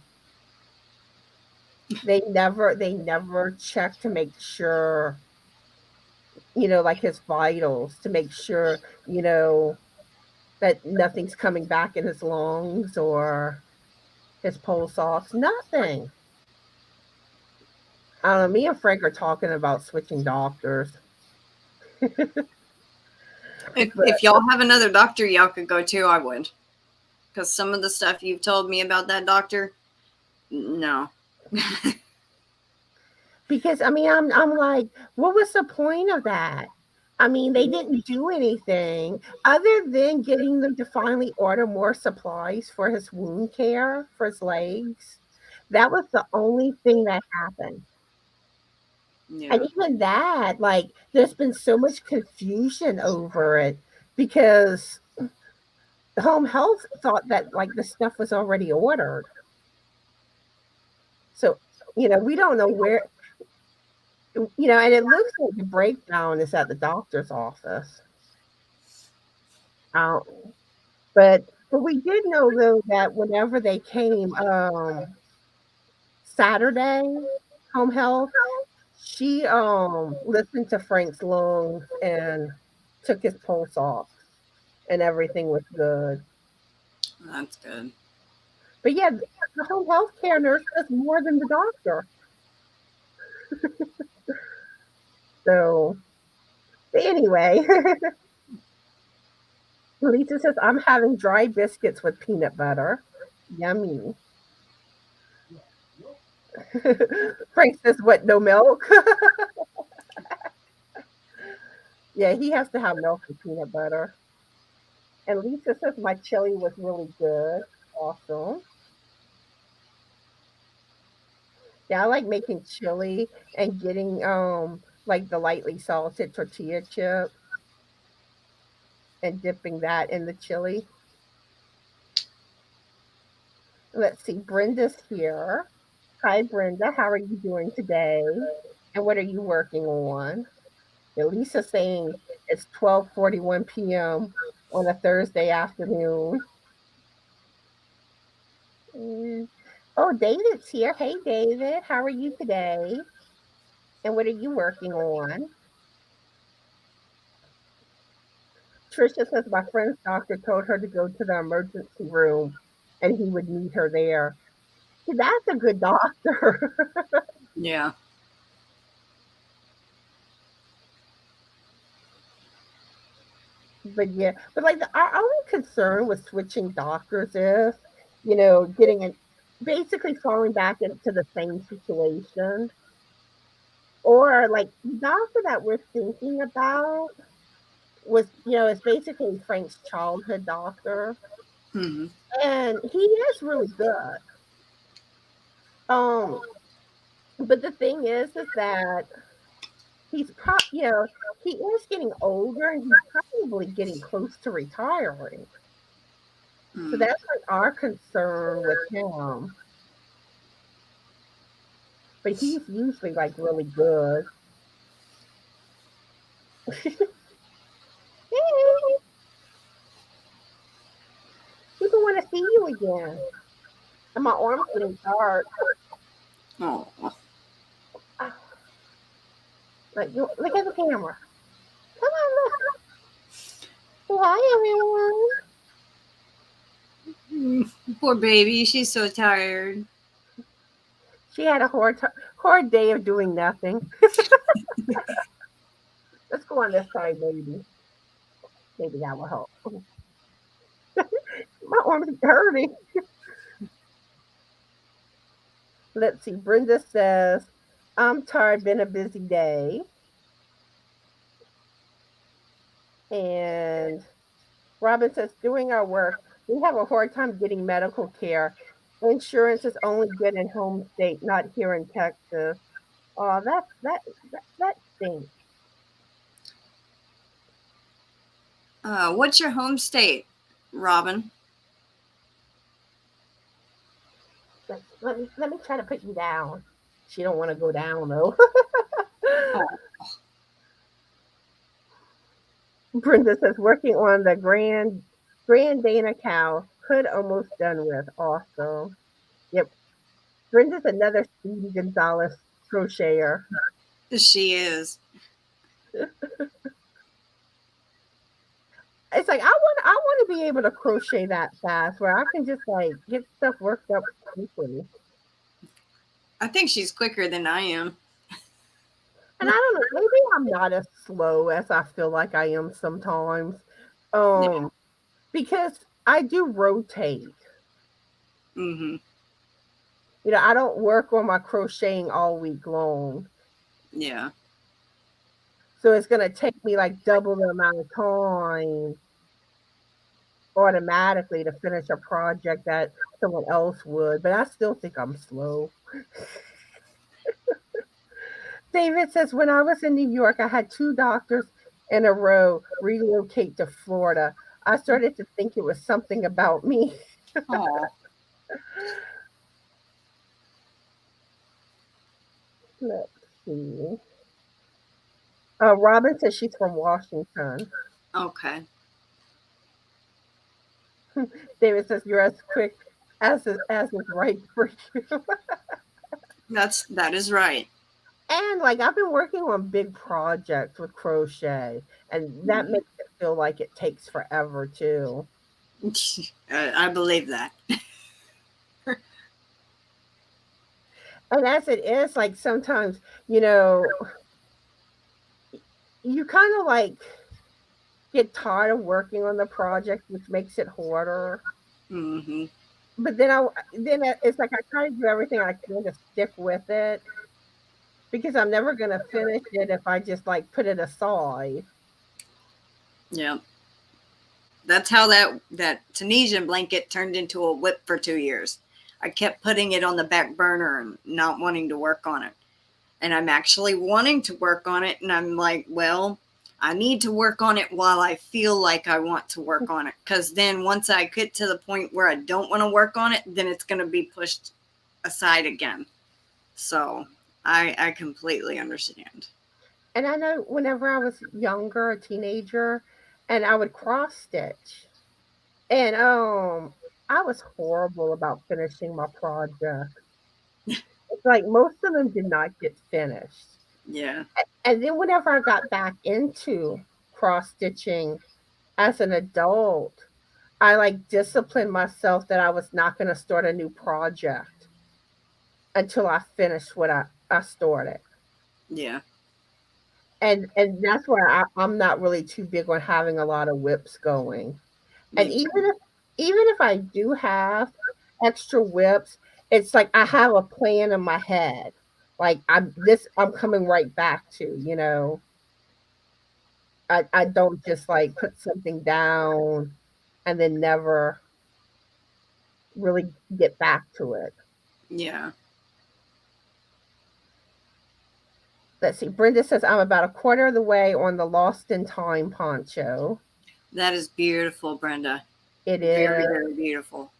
They never checked to make sure, like his vitals, to make sure, that nothing's coming back in his lungs or his pulse ox. Nothing. I don't know. Me and Frank are talking about switching doctors. But if y'all have another doctor y'all could go to, I would. Because some of the stuff you've told me about that doctor, no. because I'm like, what was the point of that? I mean, they didn't do anything other than getting them to finally order more supplies for his wound care for his legs. That was the only thing that happened. And Yeah. even that, like, there's been so much confusion over it because home health thought that like the stuff was already ordered. So, we don't know where, and it looks like the breakdown is at the doctor's office. Out. But we did know though that whenever they came Saturday, home health, she listened to Frank's lungs and took his pulse off and everything was good. That's good. But yeah, the home health care nurse does more than the doctor. So, but anyway, Lisa says, I'm having dry biscuits with peanut butter. Yummy. Frank says, what, no milk? Yeah, he has to have milk and peanut butter. And Lisa says, my chili was really good. Awesome. Yeah, I like making chili and getting like the lightly salted tortilla chip. and dipping that in the chili. Let's see, Brenda's here. Hi, Brenda. How are you doing today? And what are you working on? Lisa's saying it's 12:41 p.m. on a Thursday afternoon. Mm. Oh, David's here. Hey, David. How are you today? And what are you working on? Trisha says my friend's doctor told her to go to the emergency room and he would meet her there. See, that's a good doctor. Yeah. But yeah, but like our only concern with switching doctors is, getting an basically falling back into the same situation. Or like the doctor that we're thinking about was, is basically Frank's childhood doctor. Mm-hmm. And he is really good. Um, but the thing is that he's he is getting older and he's probably getting close to retiring. So Mm. that's like our concern with him. But he's usually like really good. Hey, people want to see you again. And my arm's getting dark. Oh. Ah, like, look at the camera. Come on, look. Say hi, everyone. Poor baby. She's so tired. She had a hard day of doing nothing. Let's go on this side, maybe. Maybe that will help. My arm's hurting. Let's see. Brenda says, I'm tired, been a busy day. And Robin says, doing our work, we have a hard time getting medical care. Insurance is only good in home state, not here in Texas. Oh, that stinks. What's your home state, Robin? Let me try to put you down. She don't want to go down though. Oh. Brenda says working on the Grand Dana cow. Hood almost done with. Awesome. Yep. Brenda's another Speedy Gonzalez crocheter. She is. It's like I want to be able to crochet that fast where I can just like get stuff worked up quickly. I think she's quicker than I am. And I don't know, maybe I'm not as slow as I feel like I am sometimes. Yeah. Because I do rotate. Mm-hmm. I don't work on my crocheting all week long. Yeah. So it's going to take me like double the amount of time automatically to finish a project that someone else would. But I still think I'm slow. David says, when I was in New York, I had 2 doctors in a row relocate to Florida. I started to think it was something about me. Oh. Let's see. Robin says she's from Washington. Okay. David says you're as quick as is right for you. That is right. And like I've been working on big projects with crochet, and that makes it feel like it takes forever too. I believe that. And as it is, like sometimes, you kind of like get tired of working on the project, which makes it harder. Mm-hmm. But then it's like I try to do everything I can to stick with it because I'm never gonna finish it if I just like put it aside. Yeah. That's how that Tunisian blanket turned into a whip for 2 years. I kept putting it on the back burner and not wanting to work on it. And I'm actually wanting to work on it. And I'm like, well, I need to work on it while I feel like I want to work on it. Because then once I get to the point where I don't want to work on it, then it's going to be pushed aside again. So I completely understand. And I know whenever I was younger, a teenager, and I would cross stitch, and I was horrible about finishing my project. It's like most of them did not get finished. Yeah. And then whenever I got back into cross stitching as an adult, I like disciplined myself that I was not going to start a new project until I finished what I started. Yeah. And that's why I'm not really too big on having a lot of whips going. And Me too. even if I do have extra whips, it's like I have a plan in my head. Like I'm coming right back to, you know. I don't just like put something down and then never really get back to it. Yeah. Let's see. Brenda says I'm about a quarter of the way on the Lost in Time poncho. That is beautiful, Brenda. It Very, is. very beautiful.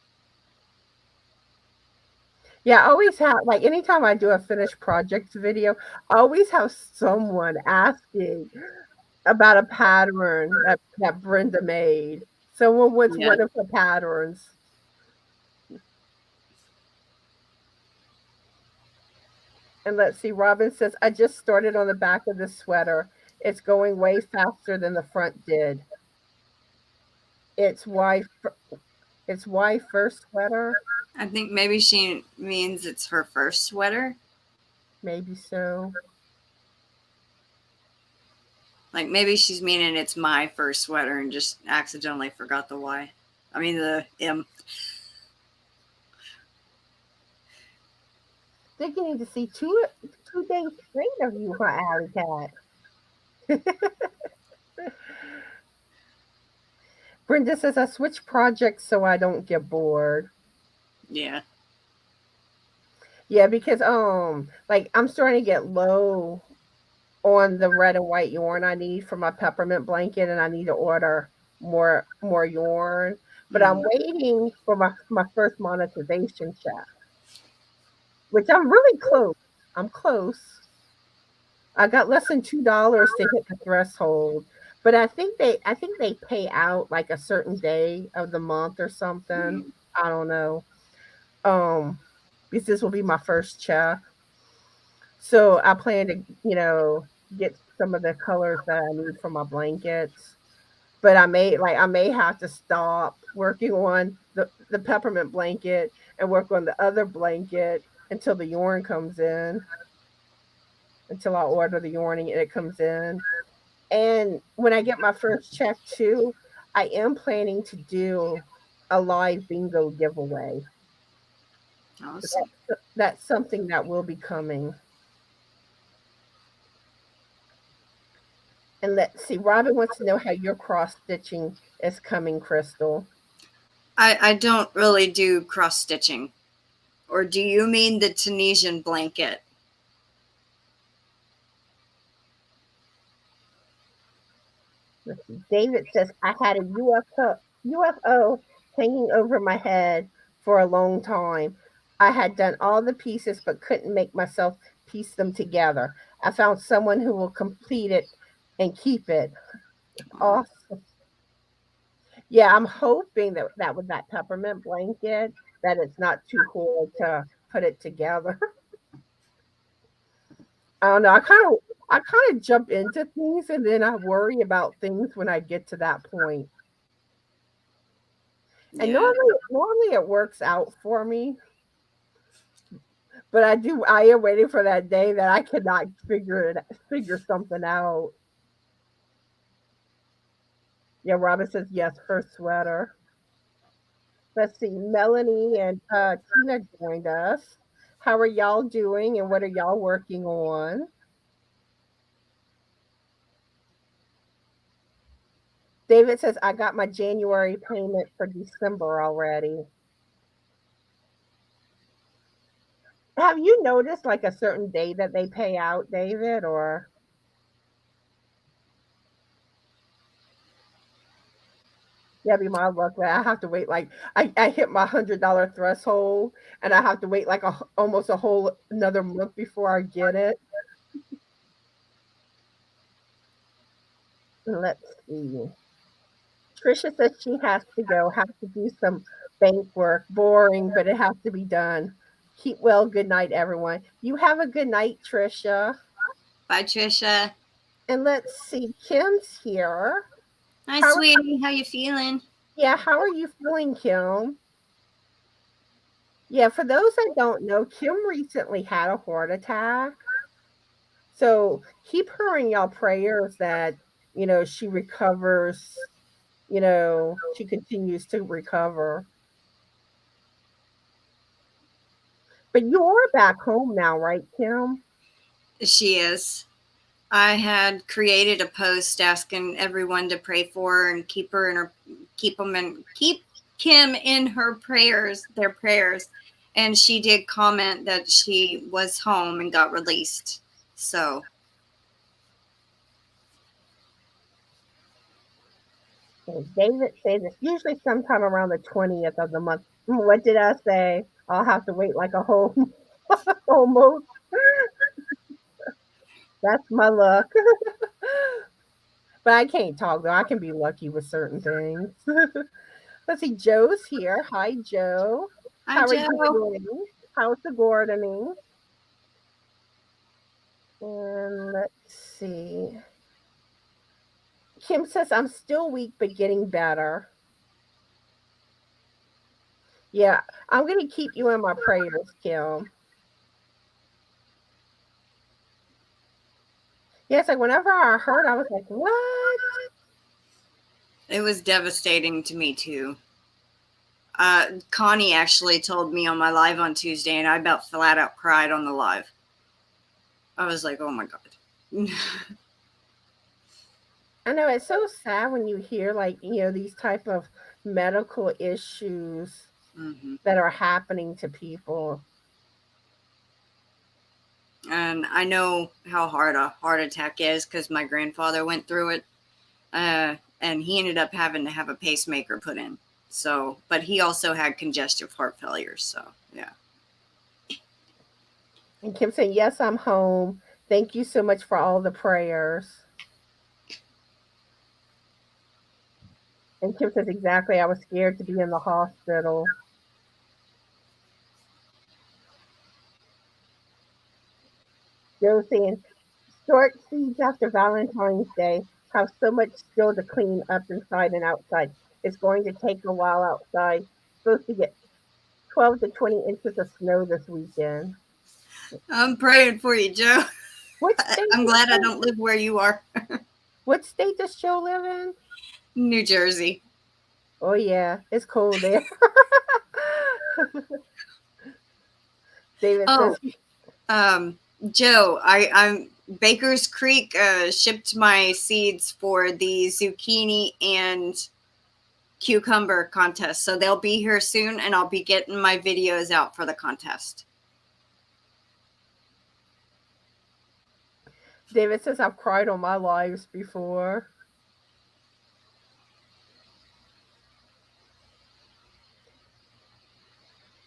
Yeah, I always have like anytime I do a finished project video, I always have someone asking about a pattern that Brenda made. Someone with Yeah. one of the patterns. And let's see, Robin says, I just started on the back of the sweater. It's going way faster than the front did. It's why it's why first sweater. I think maybe she means it's her first sweater. Maybe so. Like maybe she's meaning it's my first sweater and just accidentally forgot the Y. I mean the M. They're getting to see two days straight of you, my alley cat. Brenda says I switch projects so I don't get bored. Yeah. Yeah, because like I'm starting to get low on the red and white yarn I need for my peppermint blanket, and I need to order more yarn. But I'm Mm. waiting for my first monetization check, which I'm really close. I'm close. I got less than $2 to hit the threshold, but I think they pay out like a certain day of the month or something. Mm. I don't know. Um, because this will be my first check. So I plan to, get some of the colors that I need for my blankets. But I may have to stop working on the peppermint blanket and work on the other blanket until the yarn comes in, until I order the yarn and it comes in. And when I get my first check too, I am planning to do a live bingo giveaway. Awesome. That's something that will be coming. And let's see, Robin wants to know how your cross stitching is coming, Krystal. I don't really do cross stitching. Or do you mean the Tunisian blanket? Let's see. David says I had a UFO hanging over my head for a long time. I had done all the pieces but couldn't make myself piece them together. I found someone who will complete it and keep it. Oh, Awesome. Yeah, I'm hoping that with that peppermint blanket that it's not too hard to put it together. I don't know. I kind of jump into things and then I worry about things when I get to that point. And yeah. normally it works out for me, but I am waiting for that day that I cannot figure something out. Yeah, Robin says yes, first sweater. Let's see, Melanie and Tina joined us. How are y'all doing and what are y'all working on? David says I got my January payment for December already. Have you noticed like a certain day that they pay out, David, or Yeah, be my luck. I have to wait like I hit my $100 threshold, and I have to wait like almost a whole another month before I get it. Let's see. Trisha says she has to go, have to do some bank work. Boring, but it has to be done. Keep well. Good night, everyone. You have a good night, Trisha. Bye, Trisha. And let's see. Kim's here. Hi, How? sweetie. How you feeling? Yeah. How are you feeling, Kim? Yeah. For those that don't know, Kim recently had a heart attack. So keep her in y'all prayers that she recovers. She continues to recover. But you're back home now, right, Kim? She is. I had created a post asking everyone to pray for her and keep her in her, keep Kim in her prayers, their prayers. And she did comment that she was home and got released. So And David says it's usually sometime around the 20th of the month. What did I say? I'll have to wait like a whole almost. That's my luck. But I can't talk though. I can be lucky with certain things. Let's see. Joe's here. Hi, Joe. hi, How are you Joe. doing? How's the gardening? And let's see. Kim says I'm still weak but getting better. Yeah, I'm gonna keep you in my prayers, Kim. Yes, like whenever I heard, I was like, "What?" It was devastating to me too. Connie actually told me on my live on Tuesday, and I about flat out cried on the live. I was like, oh my God. I know it's so sad when you hear like these type of medical issues Mm-hmm. that are happening to people. And I know how hard a heart attack is because my grandfather went through it. And he ended up having to have a pacemaker put in. So, but he also had congestive heart failure. So, yeah. And Kim saying, "Yes, I'm home. Thank you so much for all the prayers." And Kim says, "Exactly. I was scared to be in the hospital." Joe saying, "Short seeds after Valentine's Day have so much still to clean up inside and outside. It's going to take a while outside. Supposed to get 12 to 20 inches of snow this weekend." I'm praying for you, Joe. What state I'm does glad I Joe, don't live where you are. what state does Joe live in? New Jersey. Oh yeah, it's cold there. David Oh, says, um, Joe, I'm Baker's Creek shipped my seeds for the zucchini and cucumber contest. So they'll be here soon, and I'll be getting my videos out for the contest. David says, "I've cried on my lives before."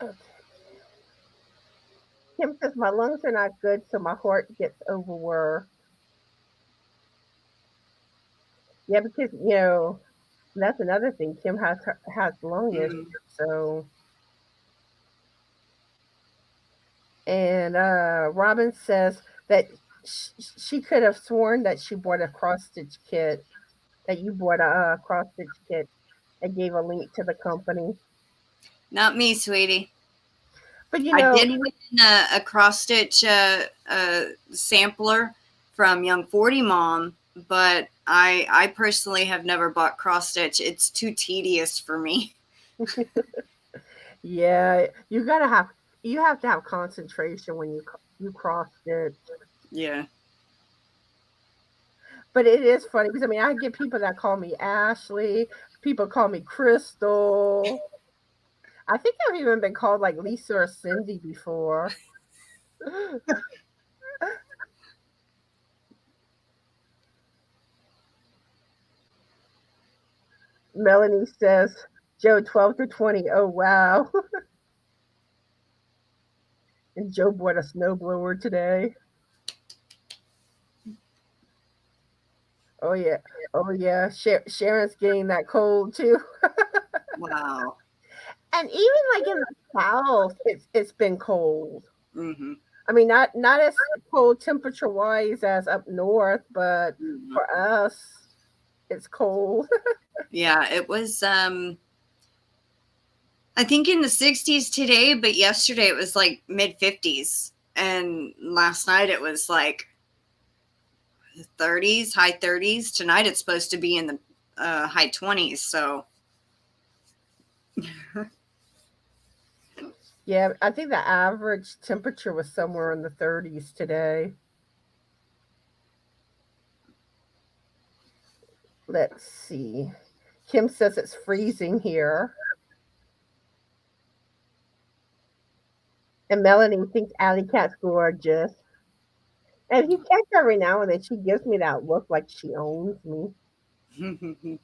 Okay. Kim says, "My lungs are not good, so my heart gets overworked." Yeah, because that's another thing. Kim has lung issues, Mm. so. And Robin says that she could have sworn that she bought a cross stitch kit. That you bought a cross stitch kit. I gave a link to the company, Not me, sweetie. but I did win a cross stitch sampler from Young 40 Mom, but I personally have never bought cross stitch. It's too tedious for me. yeah, you have to have concentration when you cross stitch. Yeah. But it is funny because I mean I get people that call me Ashley, people call me Crystal. I think I've even been called like Lisa or Cindy before. Melanie says, Joe, 12 to 20. Oh, wow. And Joe bought a snowblower today. Oh, yeah. Oh, yeah. Sharon's getting that cold, too. Wow. And even like in the south, it's been cold. Mm-hmm. I mean, not as cold temperature wise as up north, but Mm-hmm. for us, it's cold. Yeah, it was I think in the 60s today, but yesterday it was like mid 50s. And last night it was like 30s, high 30s. Tonight it's supposed to be in the high 20s. So, Yeah, I think the average temperature was somewhere in the 30s today. Let's see. Kim says it's freezing here. And Melanie thinks Alley Cat's gorgeous. And he checks every now and then. She gives me that look like she owns me.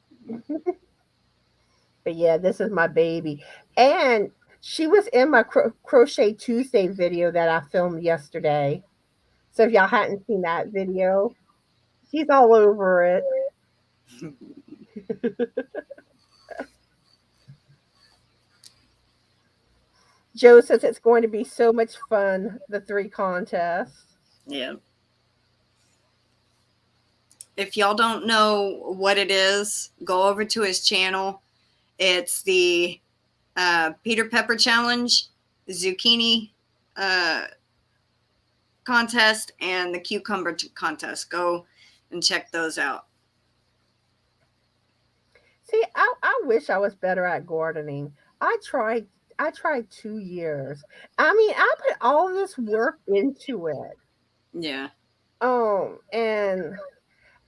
But yeah, this is my baby. And she was in my Crochet Tuesday video that I filmed yesterday. So if y'all hadn't seen that video, she's all over it. Joe says it's going to be so much fun, the 3 contests. Yeah. If y'all don't know what it is, go over to his channel. It's the Peter Pepper Challenge, Zucchini contest, and the Cucumber contest. Go and check those out. See, I wish I was better at gardening. I tried 2 years. I mean, I put all this work into it. Yeah. And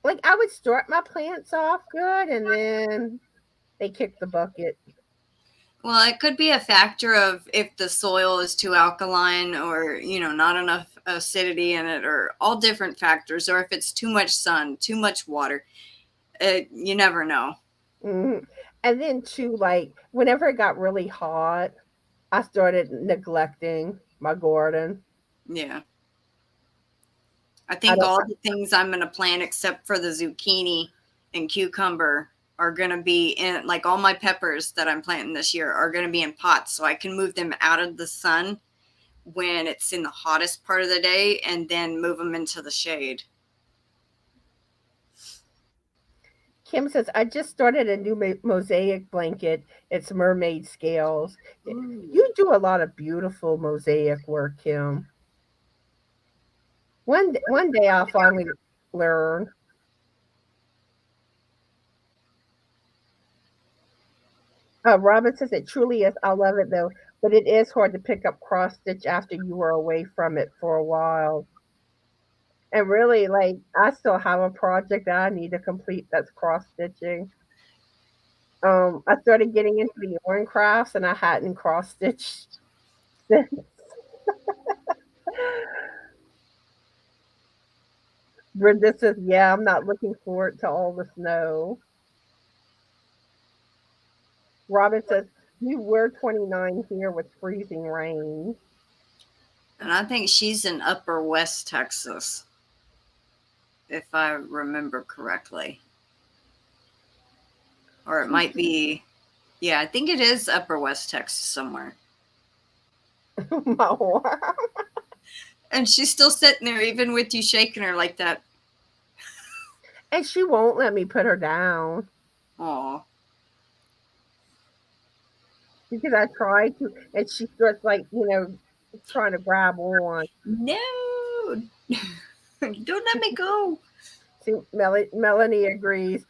like I would start my plants off good and then they kick the bucket. Well, it could be a factor of if the soil is too alkaline or, not enough acidity in it, or all different factors, or if it's too much sun, too much water. You never know. Hmm. And then too, like whenever it got really hot, I started neglecting my garden. Yeah. I I think don't. all the things I'm going to plant except for the zucchini and cucumber are going to be in, like, all my peppers that I'm planting this year are going to be in pots, so I can move them out of the sun when it's in the hottest part of the day and then move them into the shade. Kim says I just started a new mosaic blanket. It's mermaid scales. Ooh. You do a lot of beautiful mosaic work, Kim. One day I'll finally learn. Robin says it truly is. I love it though, but it is hard to pick up cross stitch after you were away from it for a while. And really, like, I still have a project that I need to complete that's cross stitching. I started getting into the yarn crafts, and I hadn't cross stitched since. Brenda says, "Yeah, I'm not looking forward to all the snow." Robin says, "We're 29 here with freezing rain." And I think she's in Upper West Texas, if I remember correctly. Or it might be, yeah, I think it is Upper West Texas somewhere. My arm. And she's still sitting there, even with you shaking her like that. And she won't let me put her down. Aw. Because I try to, and she starts like, trying to grab on. No! Don't let me go. See, Melanie agrees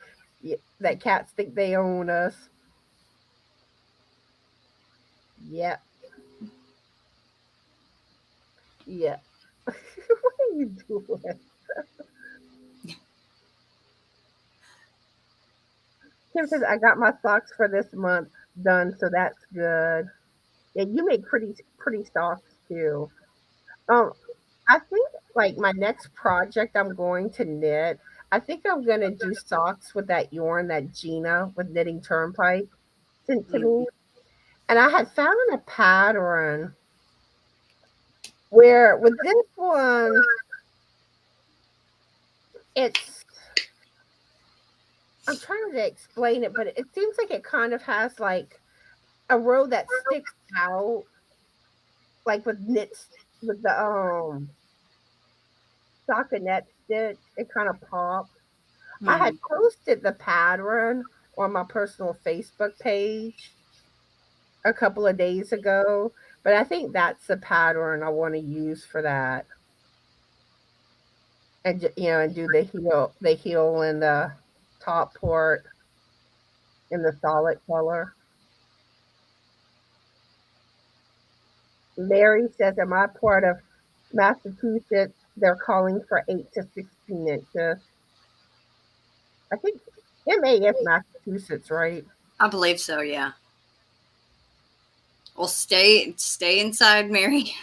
that cats think they own us. Yep. Yeah. What are you doing? Kim says, I got my socks for this month done, so that's good. Yeah, you make pretty socks too. Um, I think like my next project I'm going to knit. I think I'm gonna do socks with that yarn that Gina with Knitting Turnpike sent to me. Mm. And I had found a pattern where with this one, it's I'm trying to explain it, but it seems like it kind of has like a row that sticks out, like with knits with the stockinette stitch. It kind of pops. I had Mm. posted the pattern on my personal Facebook page a couple of days ago, but I think that's the pattern I want to use for that. And and do the heel in the top part in the solid color. Mary says, "Am I part of Massachusetts? They're calling for 8 to 16 inches." I think MA is Massachusetts, right? I believe so. Yeah. Well, stay inside, Mary.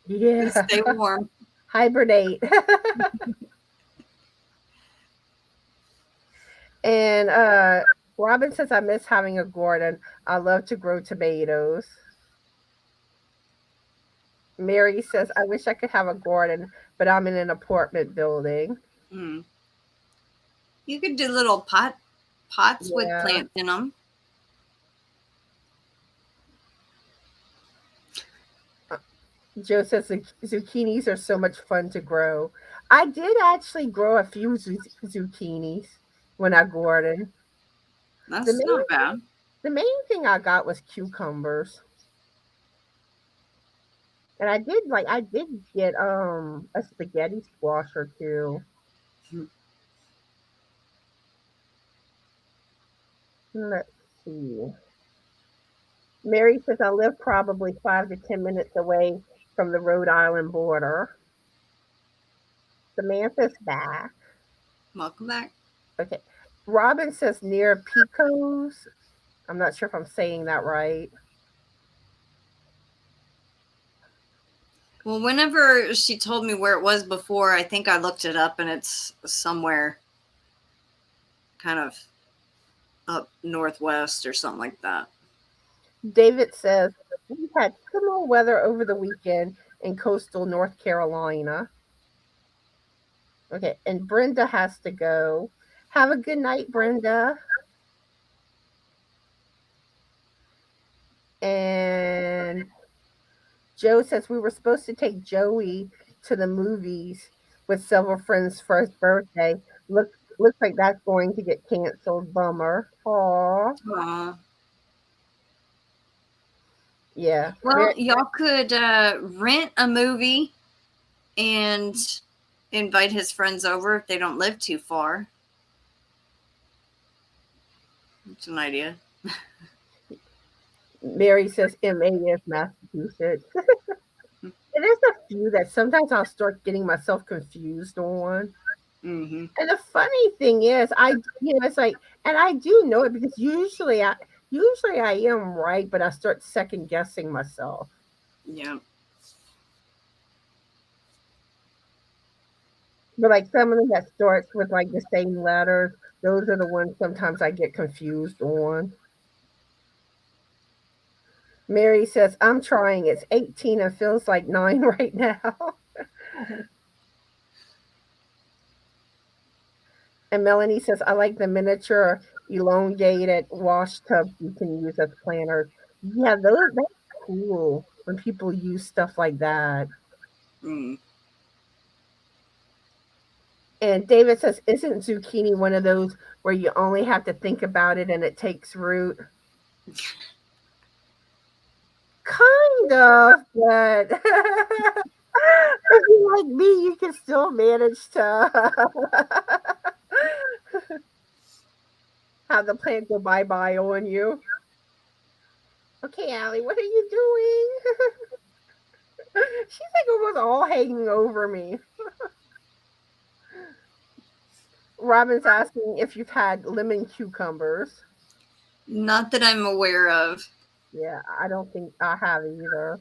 Yeah, Stay warm. hibernate. And Robin says, "I miss having a garden. I love to grow tomatoes." Mary says, "I wish I could have a garden, but I'm in an apartment building." Mm. You could do little pots with Yeah. plants in them. Joe says zucchinis are so much fun to grow. I did actually grow a few zucchinis when I gardened. The That's main not bad. the main thing I got was cucumbers, and I did get a spaghetti squash or two. Let's see. Mary says I live probably 5 to 10 minutes away from the Rhode Island border. Samantha's back. Welcome back. Okay. Robin says near Picos. I'm not sure if I'm saying that right. Well, whenever she told me where it was before, I think I looked it up and it's somewhere kind of up northwest or something like that. David says we had similar weather over the weekend in coastal North Carolina. Okay, and Brenda has to go. Have a good night, Brenda. And Joe says we were supposed to take Joey to the movies with several friends for his birthday. Looks like that's going to get canceled. Bummer. Aw. Aw. Yeah. Well, y'all could rent a movie and invite his friends over if they don't live too far. It's an idea. Mary says MA is Massachusetts. There's a few that sometimes I'll start getting myself confused on. Mm-hmm. And the funny thing is, it's like, and I do know it because usually I am right, but I start second guessing myself. Yeah. But like some of them that starts with like the same letters, those are the ones sometimes I get confused on. Mary says, "I'm trying. It's 18 and feels like 9 right now." And Melanie says, "I like the miniature elongated wash tubs you can use as planners." Yeah, that's cool when people use stuff like that. Mm. And David says, "Isn't zucchini one of those where you only have to think about it and it takes root?" Kind of, but if you're like me, you can still manage to have the plant go bye bye on you. Okay, Allie, what are you doing? She's like almost all hanging over me. Robin's asking if you've had lemon cucumbers. Not that I'm aware of. Yeah, I don't think I have either.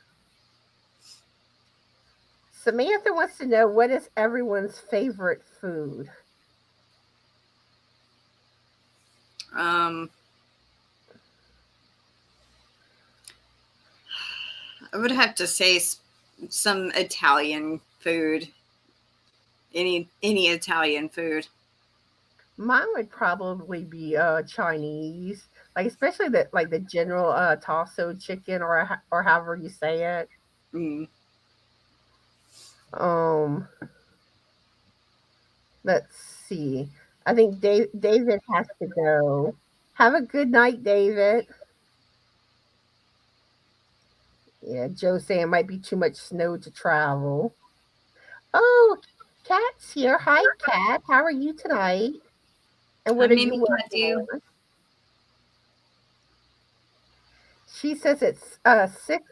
Samantha wants to know what is everyone's favorite food. Um, I would have to say some Italian food. Any Italian food. Mine would probably be Chinese, like especially the general tasso chicken or however you say it. Mm. Um, let's see. I think David has to go. Have a good night, David. Yeah, Joe saying it might be too much snow to travel. Oh, Kat's here. Hi, Kat. How are you tonight? And I what are you maybe can't working do. on? She says it's 6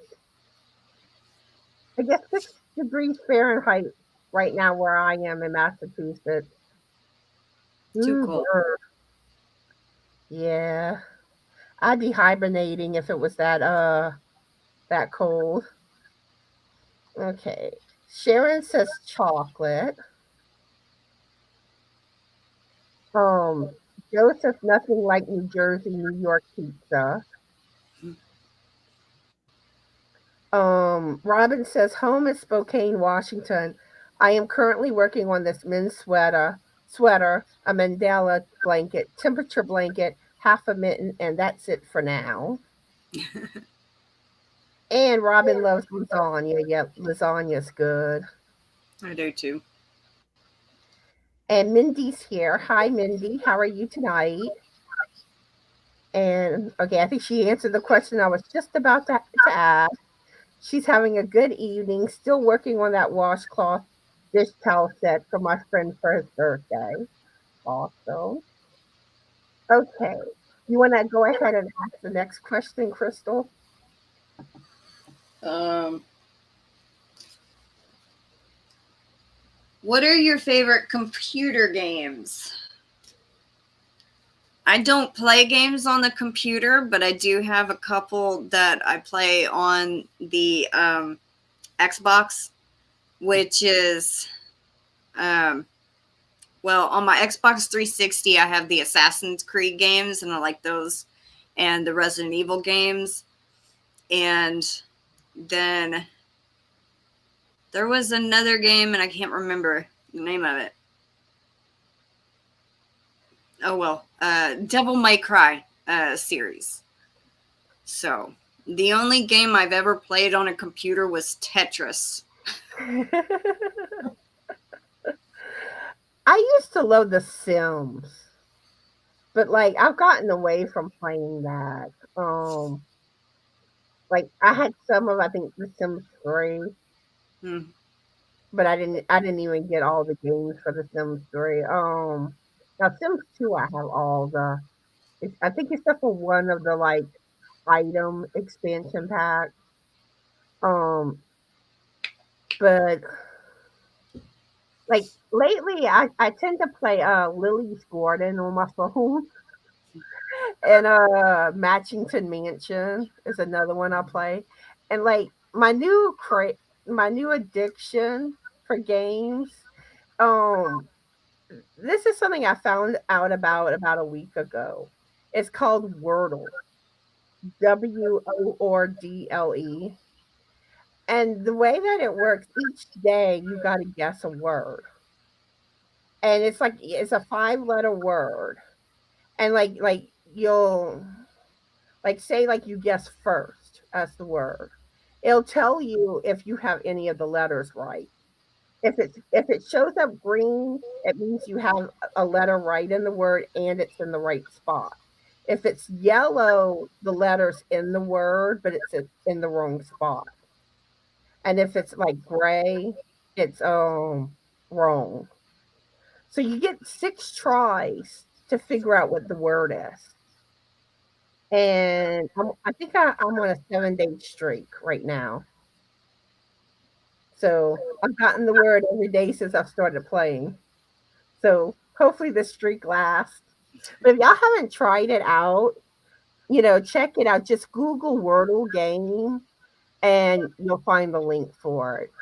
degrees Fahrenheit right now where I am in Massachusetts. Too Ooh, cold. brr. Yeah. I'd be hibernating if it was that cold. Okay. Sharon says chocolate. Um, Joseph, nothing like New Jersey, New York pizza. Robin says home is Spokane, Washington. I am currently working on this men's sweater, a Mandela blanket, temperature blanket, half a mitten, and that's it for now. And Robin loves lasagna. Yeah, lasagna's good. I do too. And Mindy's here. Hi, Mindy. How are you tonight? And okay, I think she answered the question I was just about to ask. She's having a good evening, still working on that washcloth dish towel set for my friend for his birthday. Awesome. Okay. You want to go ahead and ask the next question, Crystal? Um, what are your favorite computer games? I don't play games on the computer, but I do have a couple that I play on the Xbox, which is, um, well, on my Xbox 360, I have the Assassin's Creed games, and I like those, and the Resident Evil games. And then there was another game, and I can't remember the name of it. Oh, well, Devil May Cry series. So the only game I've ever played on a computer was Tetris. I used to love The Sims, but like I've gotten away from playing that. Like I had some of I think The Sims 3, Hmm. but I didn't even get all the games for The Sims 3. Now Sims 2 I have all I think except for one of the like item expansion packs. Um, but like lately I tend to play Lily's Garden on my phone and Matchington Mansion is another one I play. And like my new addiction for games, um this is something I found out about a week ago. It's called Wordle. Wordle. And the way that it works, each day you got to guess a word. And it's a 5 letter word. And like you'll like say like you guess first as the word. It'll tell you if you have any of the letters right. If it shows up green, it means you have a letter right in the word and it's in the right spot. If it's yellow, the letter's in the word, but it's in the wrong spot. And if it's like gray, it's wrong. So you get 6 tries to figure out what the word is. And I think I'm on a 7 day streak right now. So I've gotten the word every day since I've started playing. So hopefully this streak lasts. But if y'all haven't tried it out, check it out. Just Google Wordle game and you'll find the link for it.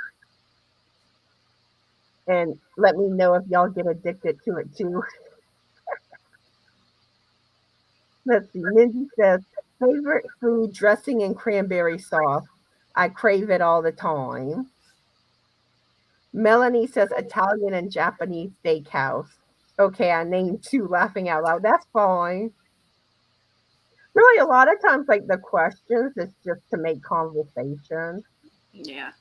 And let me know if y'all get addicted to it too. Let's see. Mindy says, favorite food, dressing and cranberry sauce. I crave it all the time. Melanie says, Italian and Japanese steakhouse. Okay, I named two laughing out loud. That's fine. Really, a lot of times, like the questions is just to make conversation. Yeah.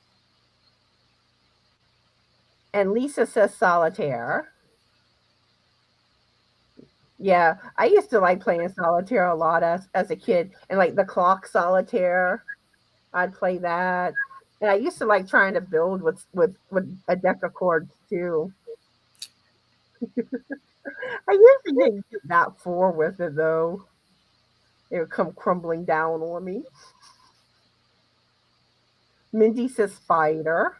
And Lisa says solitaire. Yeah, I used to like playing solitaire a lot as a kid, and like the clock solitaire, I'd play that. And I used to like trying to build with a deck of cards too. I usually didn't get that far with it though. It would come crumbling down on me. Mindy says spider.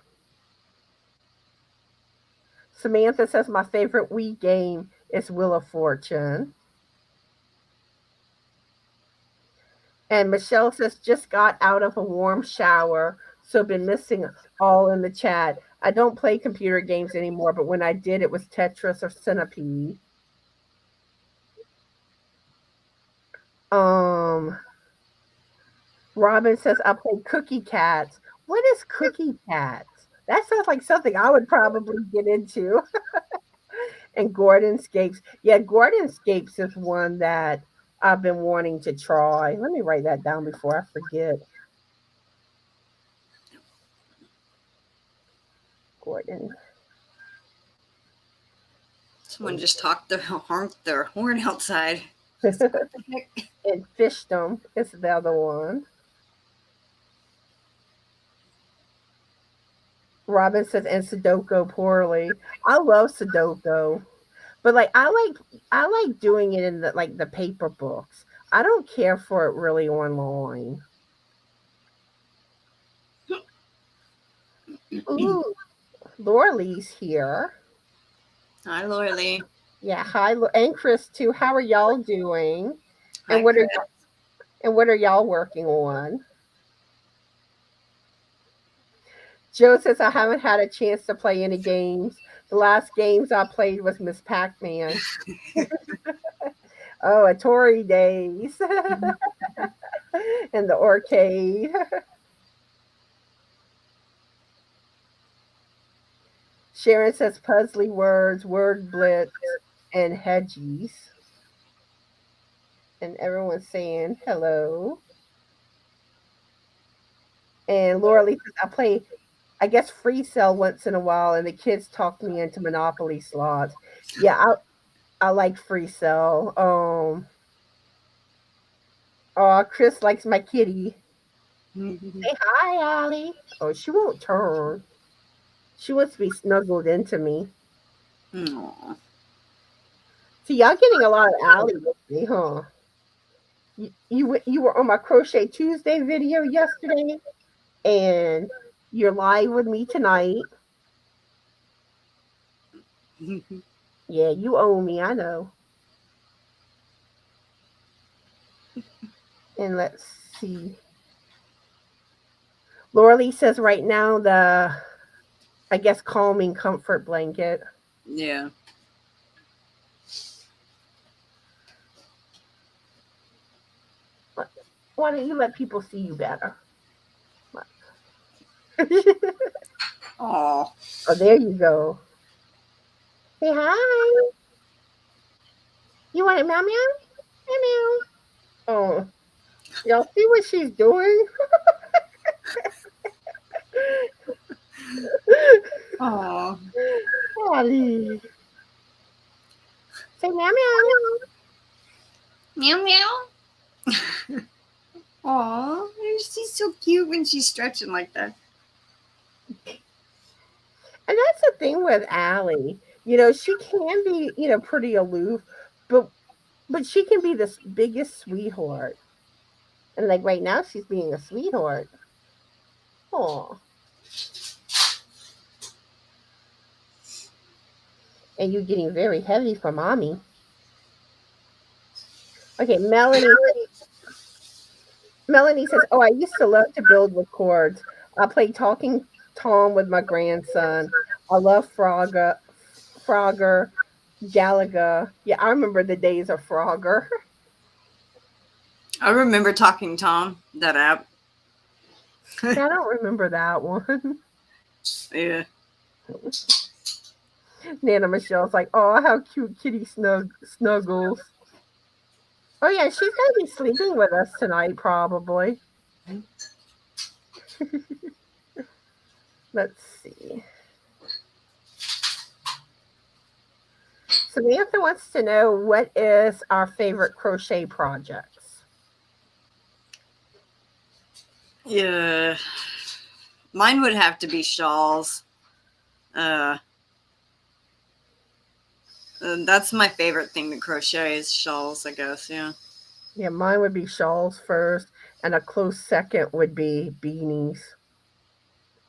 Samantha says my favorite Wii game is Wheel of Fortune. And Michelle says, just got out of a warm shower, so been missing all in the chat. I don't play computer games anymore, but when I did, it was Tetris or Centipede. Um, Robin says, I play Cookie Cats. What is Cookie Cats? That sounds like something I would probably get into. And Gordonscapes. Yeah, Gordonscapes is one that I've been wanting to try. Let me write that down before I forget. Gordon. Someone just honked their horn outside. And Fishdom is the other one. Robin says, and Sudoku poorly. I love Sudoku, but like I like doing it in the paper books. I don't care for it really online. Ooh, Laurel's here. Hi, Laura. Yeah, hi, and Chris too. How are y'all doing? Hi, And what Chris. are y'all working on? Joe says I haven't had a chance to play any games. The last games I played was Miss Pac-Man. Oh, Atari days. And the arcade. Sharon says puzzly words, word blitz, and hedgies. And everyone's saying hello. And Laura Lee says I play, I guess, free cell once in a while, and the kids talk me into Monopoly slots. Yeah, I like free cell. Oh, Chris likes my kitty. Say hi, Allie. Oh, she won't turn. She wants to be snuggled into me. Aww. See, y'all getting a lot of Allie with me, huh? You were on my Crochet Tuesday video yesterday, and you're live with me tonight. Yeah, you owe me, I know. And let's see. Laura Lee says right now I guess calming comfort blanket. Yeah. Why don't you let people see you better? Aw. Oh, there you go. Say hi. You want a meow meow? Meow meow. Oh, y'all see what she's doing? Aw. Ollie. Say meow meow. Meow meow. Aw, she's so cute when she's stretching like that. And that's the thing with Allie. She can be, pretty aloof, but she can be the biggest sweetheart. And like right now, she's being a sweetheart. Oh. And you're getting very heavy for mommy. Okay, Melanie says, oh, I used to love to build with cords. I play Talking Tom with my grandson. I love Frogger, Galaga. Yeah, I remember the days of Frogger. I remember Talking Tom, that app. I don't remember that one. Yeah. Nana Michelle's like, oh, how cute Kitty snuggles. Oh yeah, she's gonna be sleeping with us tonight, probably. Let's see. Samantha wants to know what is our favorite crochet projects. Yeah. Mine would have to be shawls. That's my favorite thing to crochet is shawls, I guess. Yeah. Yeah, mine would be shawls first, and a close second would be beanies.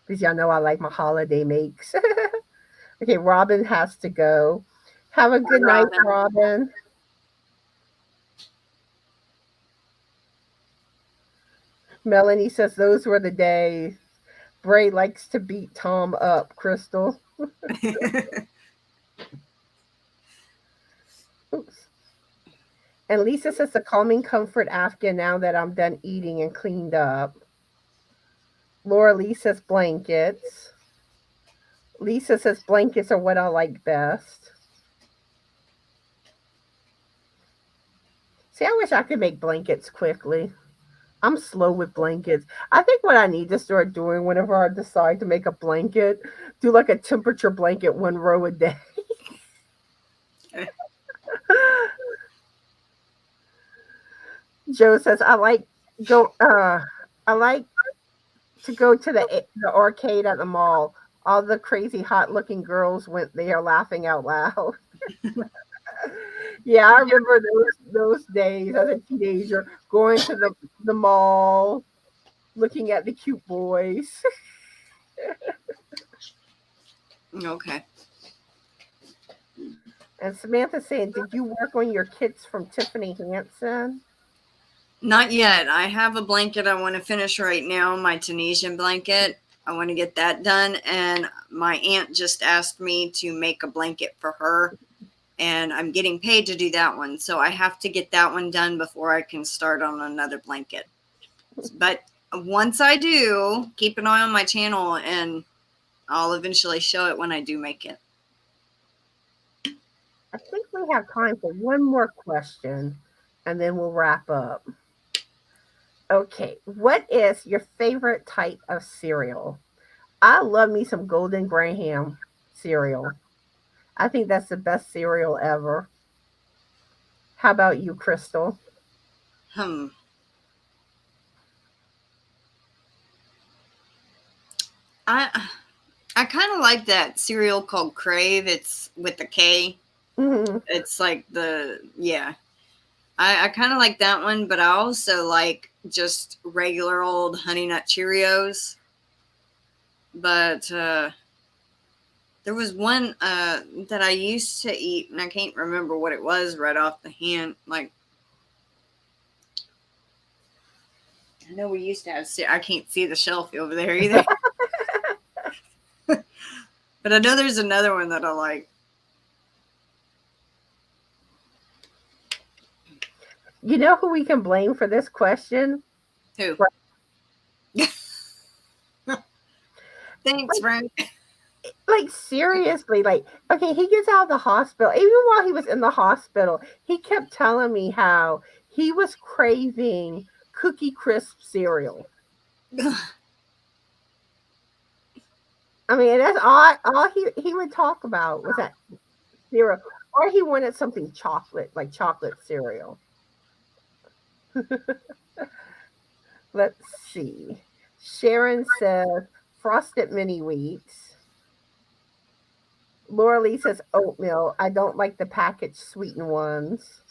Because y'all know I like my holiday makes. Okay, Robin has to go. Have a good night, Robin. Robin. Melanie says those were the days. Bray likes to beat Tom up, Krystal. Oops. And Lisa says the calming comfort Afghan now that I'm done eating and cleaned up. Laura Lee says blankets. Lisa says blankets are what I like best. See, I wish I could make blankets quickly. I'm slow with blankets. I think what I need to start doing whenever I decide to make a blanket, do like a temperature blanket 1 row a day. Joe says I like to go to the arcade at the mall. All the crazy hot looking girls went there laughing out loud. Yeah, I remember those days as a teenager going to the mall, looking at the cute boys. Okay. And Samantha saying, "Did you work on your kits from Tiffany Hansen?" Not yet. I have a blanket I want to finish right now, my Tunisian blanket. I want to get that done. And my aunt just asked me to make a blanket for her. And I'm getting paid to do that one. So I have to get that one done before I can start on another blanket. But once I do, keep an eye on my channel and I'll eventually show it when I do make it. I think we have time for one more question and then we'll wrap up. Okay, what is your favorite type of cereal? I love me some Golden Graham cereal. I think that's the best cereal ever. How about you, Krystal? Hmm. I I kind of like that cereal called Crave. It's with the K. Mm-hmm. It's like yeah. I kind of like that one, but I also like just regular old Honey Nut Cheerios. But there was one that I used to eat, and I can't remember what it was right off the hand. Like, I know we used to have, I can't see the shelf over there either. But I know there's another one that I like. You know who we can blame for this question? Who? Thanks, Frank. Like seriously, like okay, he gets out of the hospital. Even while he was in the hospital, he kept telling me how he was craving Cookie Crisp cereal. I mean, that's all he would talk about was that cereal, or he wanted something chocolate, like chocolate cereal. Let's see. Sharon says frosted mini wheats. Laura Lee says oatmeal. I don't like the packaged sweetened ones.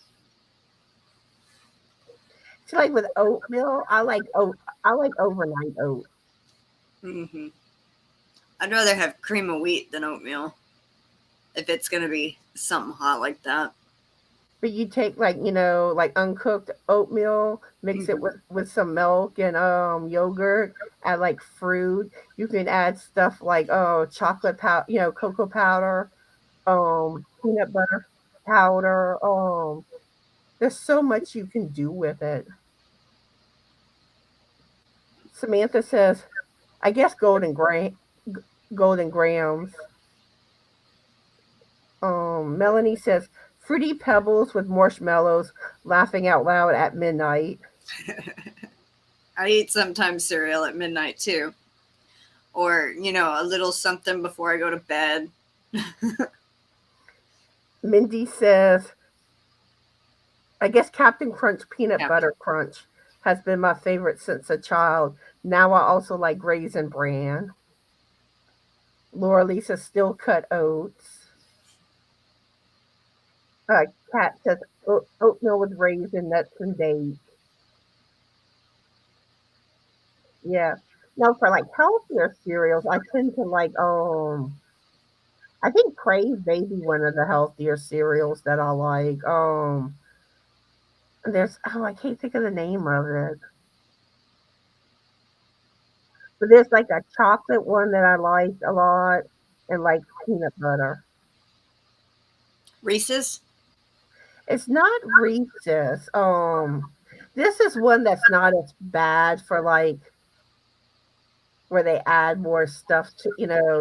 See, like with oatmeal, I like overnight oat. Mm-hmm. I'd rather have cream of wheat than oatmeal if it's going to be something hot like that. But you take like uncooked oatmeal, mix it with some milk and yogurt, add like fruit. You can add stuff like chocolate powder, cocoa powder, peanut butter powder. There's so much you can do with it. Samantha says, I guess golden grams. Melanie says, fruity pebbles with marshmallows, laughing out loud at midnight. I eat sometimes cereal at midnight too, or a little something before I go to bed. Mindy says, I guess Captain Crunch peanut Yeah. butter crunch has been my favorite since a child. Now I also like raisin bran. Laura Lisa still cut oats. Kat says oatmeal with raisin nuts and dates. Yeah. Now for like healthier cereals, I tend to like I think Crave Baby one of the healthier cereals that I like. There's I can't think of the name of it. But there's like a chocolate one that I like a lot and like peanut butter. Reese's. It's not Reese's. This is one that's not as bad for like where they add more stuff to,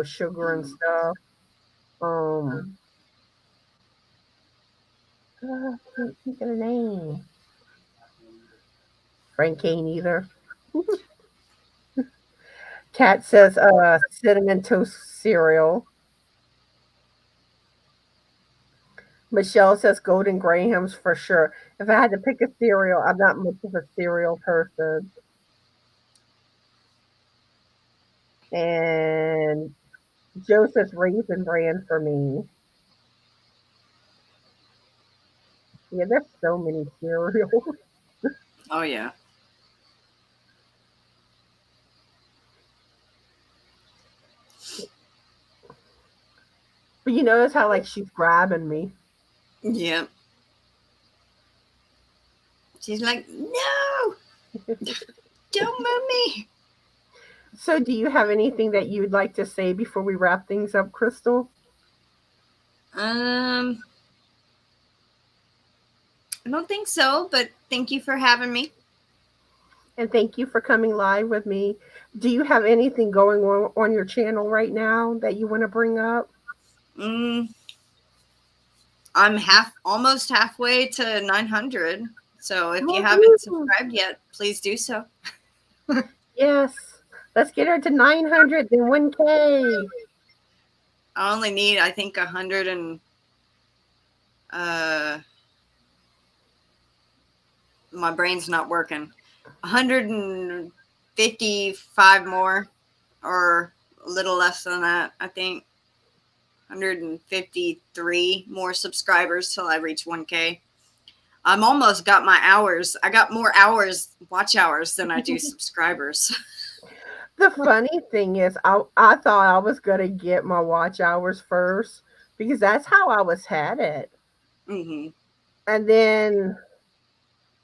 sugar and stuff. Um, I can't think of the name. Frank can't either. Cat says, cinnamon toast cereal. Michelle says golden grahams for sure. If I had to pick a cereal, I'm not much of a cereal person. And Joe says raisin bran for me. Yeah, there's so many cereals. Oh yeah. But you notice how like she's grabbing me. Yeah. She's like, no, don't move me. So do you have anything that you'd like to say before we wrap things up, Krystal? I don't think so, but thank you for having me. And thank you for coming live with me. Do you have anything going on your channel right now that you want to bring up? I'm almost halfway to 900. So if you haven't subscribed yet, please do so. Yes. Let's get her to 900 then 1K. I only need, I think, 100 and my brain's not working. 155 more, or a little less than that, I think. 153 more subscribers till I reach 1K. I'm almost got my hours. I got more watch hours than I do subscribers. The funny thing is, I thought I was going to get my watch hours first because that's how I was headed. Mm-hmm. And then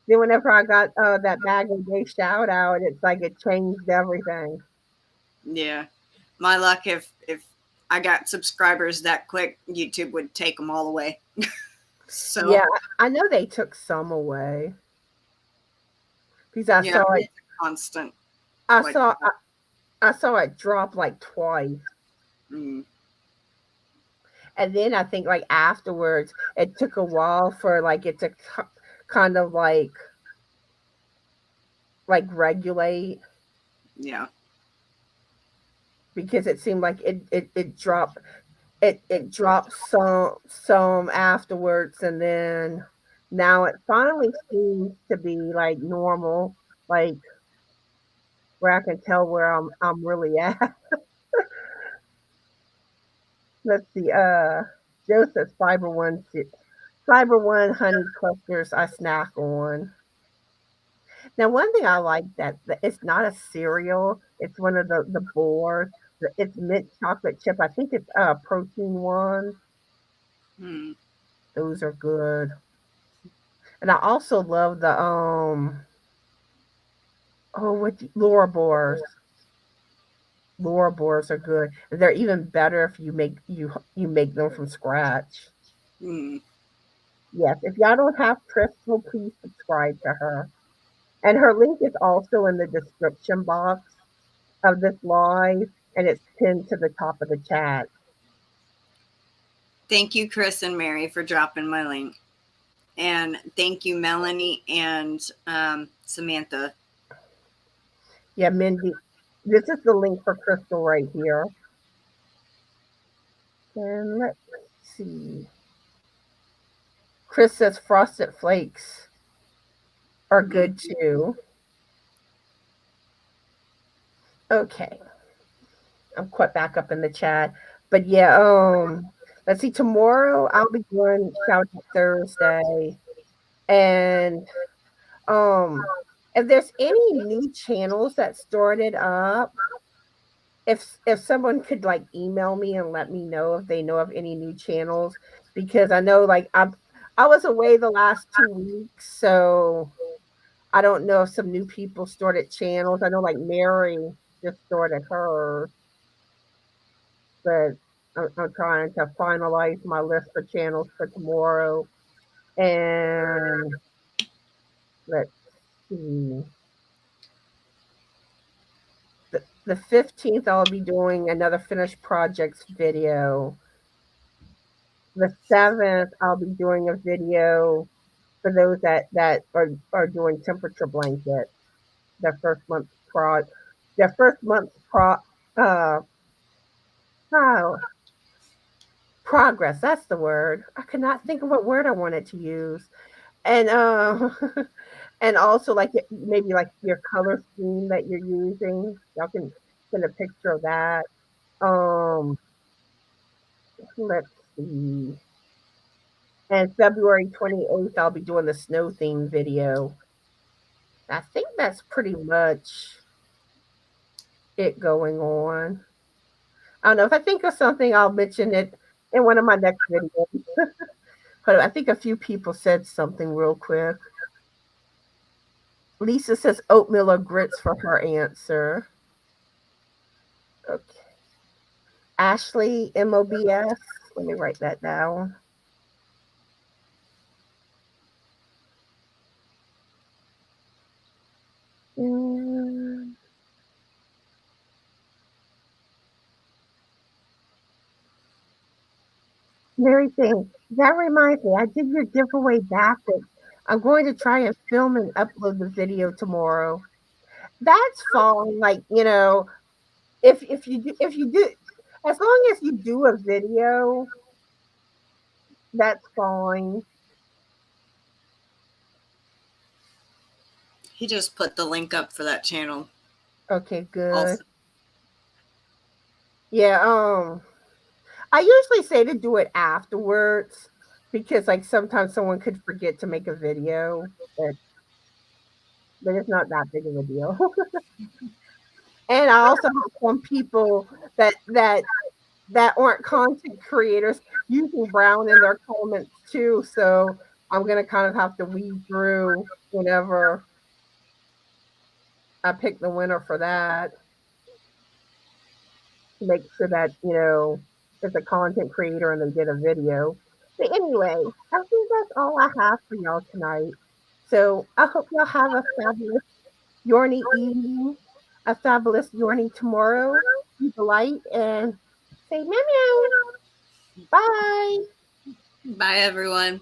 whenever I got that bag of day shout out, it's like it changed everything. Yeah. My luck, if I got subscribers that quick, YouTube would take them all away. So yeah, I know they took some away because I saw it constant. I saw it drop like twice. Mm. And then I think like afterwards, it took a while for like it to kind of like regulate. Yeah. Because it seemed like it dropped some afterwards, and then now it finally seems to be like normal, like where I can tell where I'm really at. Let's see, Joe says fiber one honey clusters I snack on. Now one thing I like that it's not a cereal, it's one of the boards. It's mint chocolate chip. I think it's protein one. Mm. Those are good. And I also love the what Laura Boars. Laura Boars are good. They're even better if you make them from scratch. Mm. Yes, if y'all don't have Krystal, please subscribe to her. And her link is also in the description box of this live, and it's pinned to the top of the chat. Thank you, Chris and Mary, for dropping my link. And thank you, Melanie and Samantha. Yeah, Mindy, this is the link for Krystal right here. And let's see. Chris says frosted flakes are good too. Okay. I'm quite back up in the chat. But yeah, let's see, tomorrow I'll be doing Shout Out Thursday. And um if there's any new channels that started up, if someone could like email me and let me know if they know of any new channels, because I know like I was away the last 2 weeks, so I don't know if some new people started channels. I know like Mary just started hers, but I'm trying to finalize my list for channels for tomorrow. And let's see. The 15th, I'll be doing another finished projects video. The 7th, I'll be doing a video for those that are doing temperature blankets. Their first month's pro, their first month's uh, oh, progress. That's the word. I could not think of what word I wanted to use. And and also like maybe like your color scheme that you're using. Y'all can send a picture of that. Um, let's see. And February 28th, I'll be doing the snow theme video. I think that's pretty much it going on. I don't know if I think of something, I'll mention it in one of my next videos. But I think a few people said something real quick. Lisa says oatmeal or grits for her answer. Okay. Ashley MOBS. Let me write that down. Mm. Mary thing. That reminds me, I did your giveaway basket. I'm going to try and film and upload the video tomorrow. That's fine. Like, if you do as long as you do a video, that's fine. He just put the link up for that channel. Okay, good. Also. Yeah, I usually say to do it afterwards because like sometimes someone could forget to make a video, but it's not that big of a deal. And I also have some people that aren't content creators using brown in their comments too. So I'm gonna kind of have to weed through whenever I pick the winner for that to make sure that it's a content creator and they did a video. But anyway, I think that's all I have for y'all tonight. So I hope y'all have a fabulous Yorny evening, a fabulous Yorny tomorrow. Be polite and say meow meow. Bye. Bye, everyone.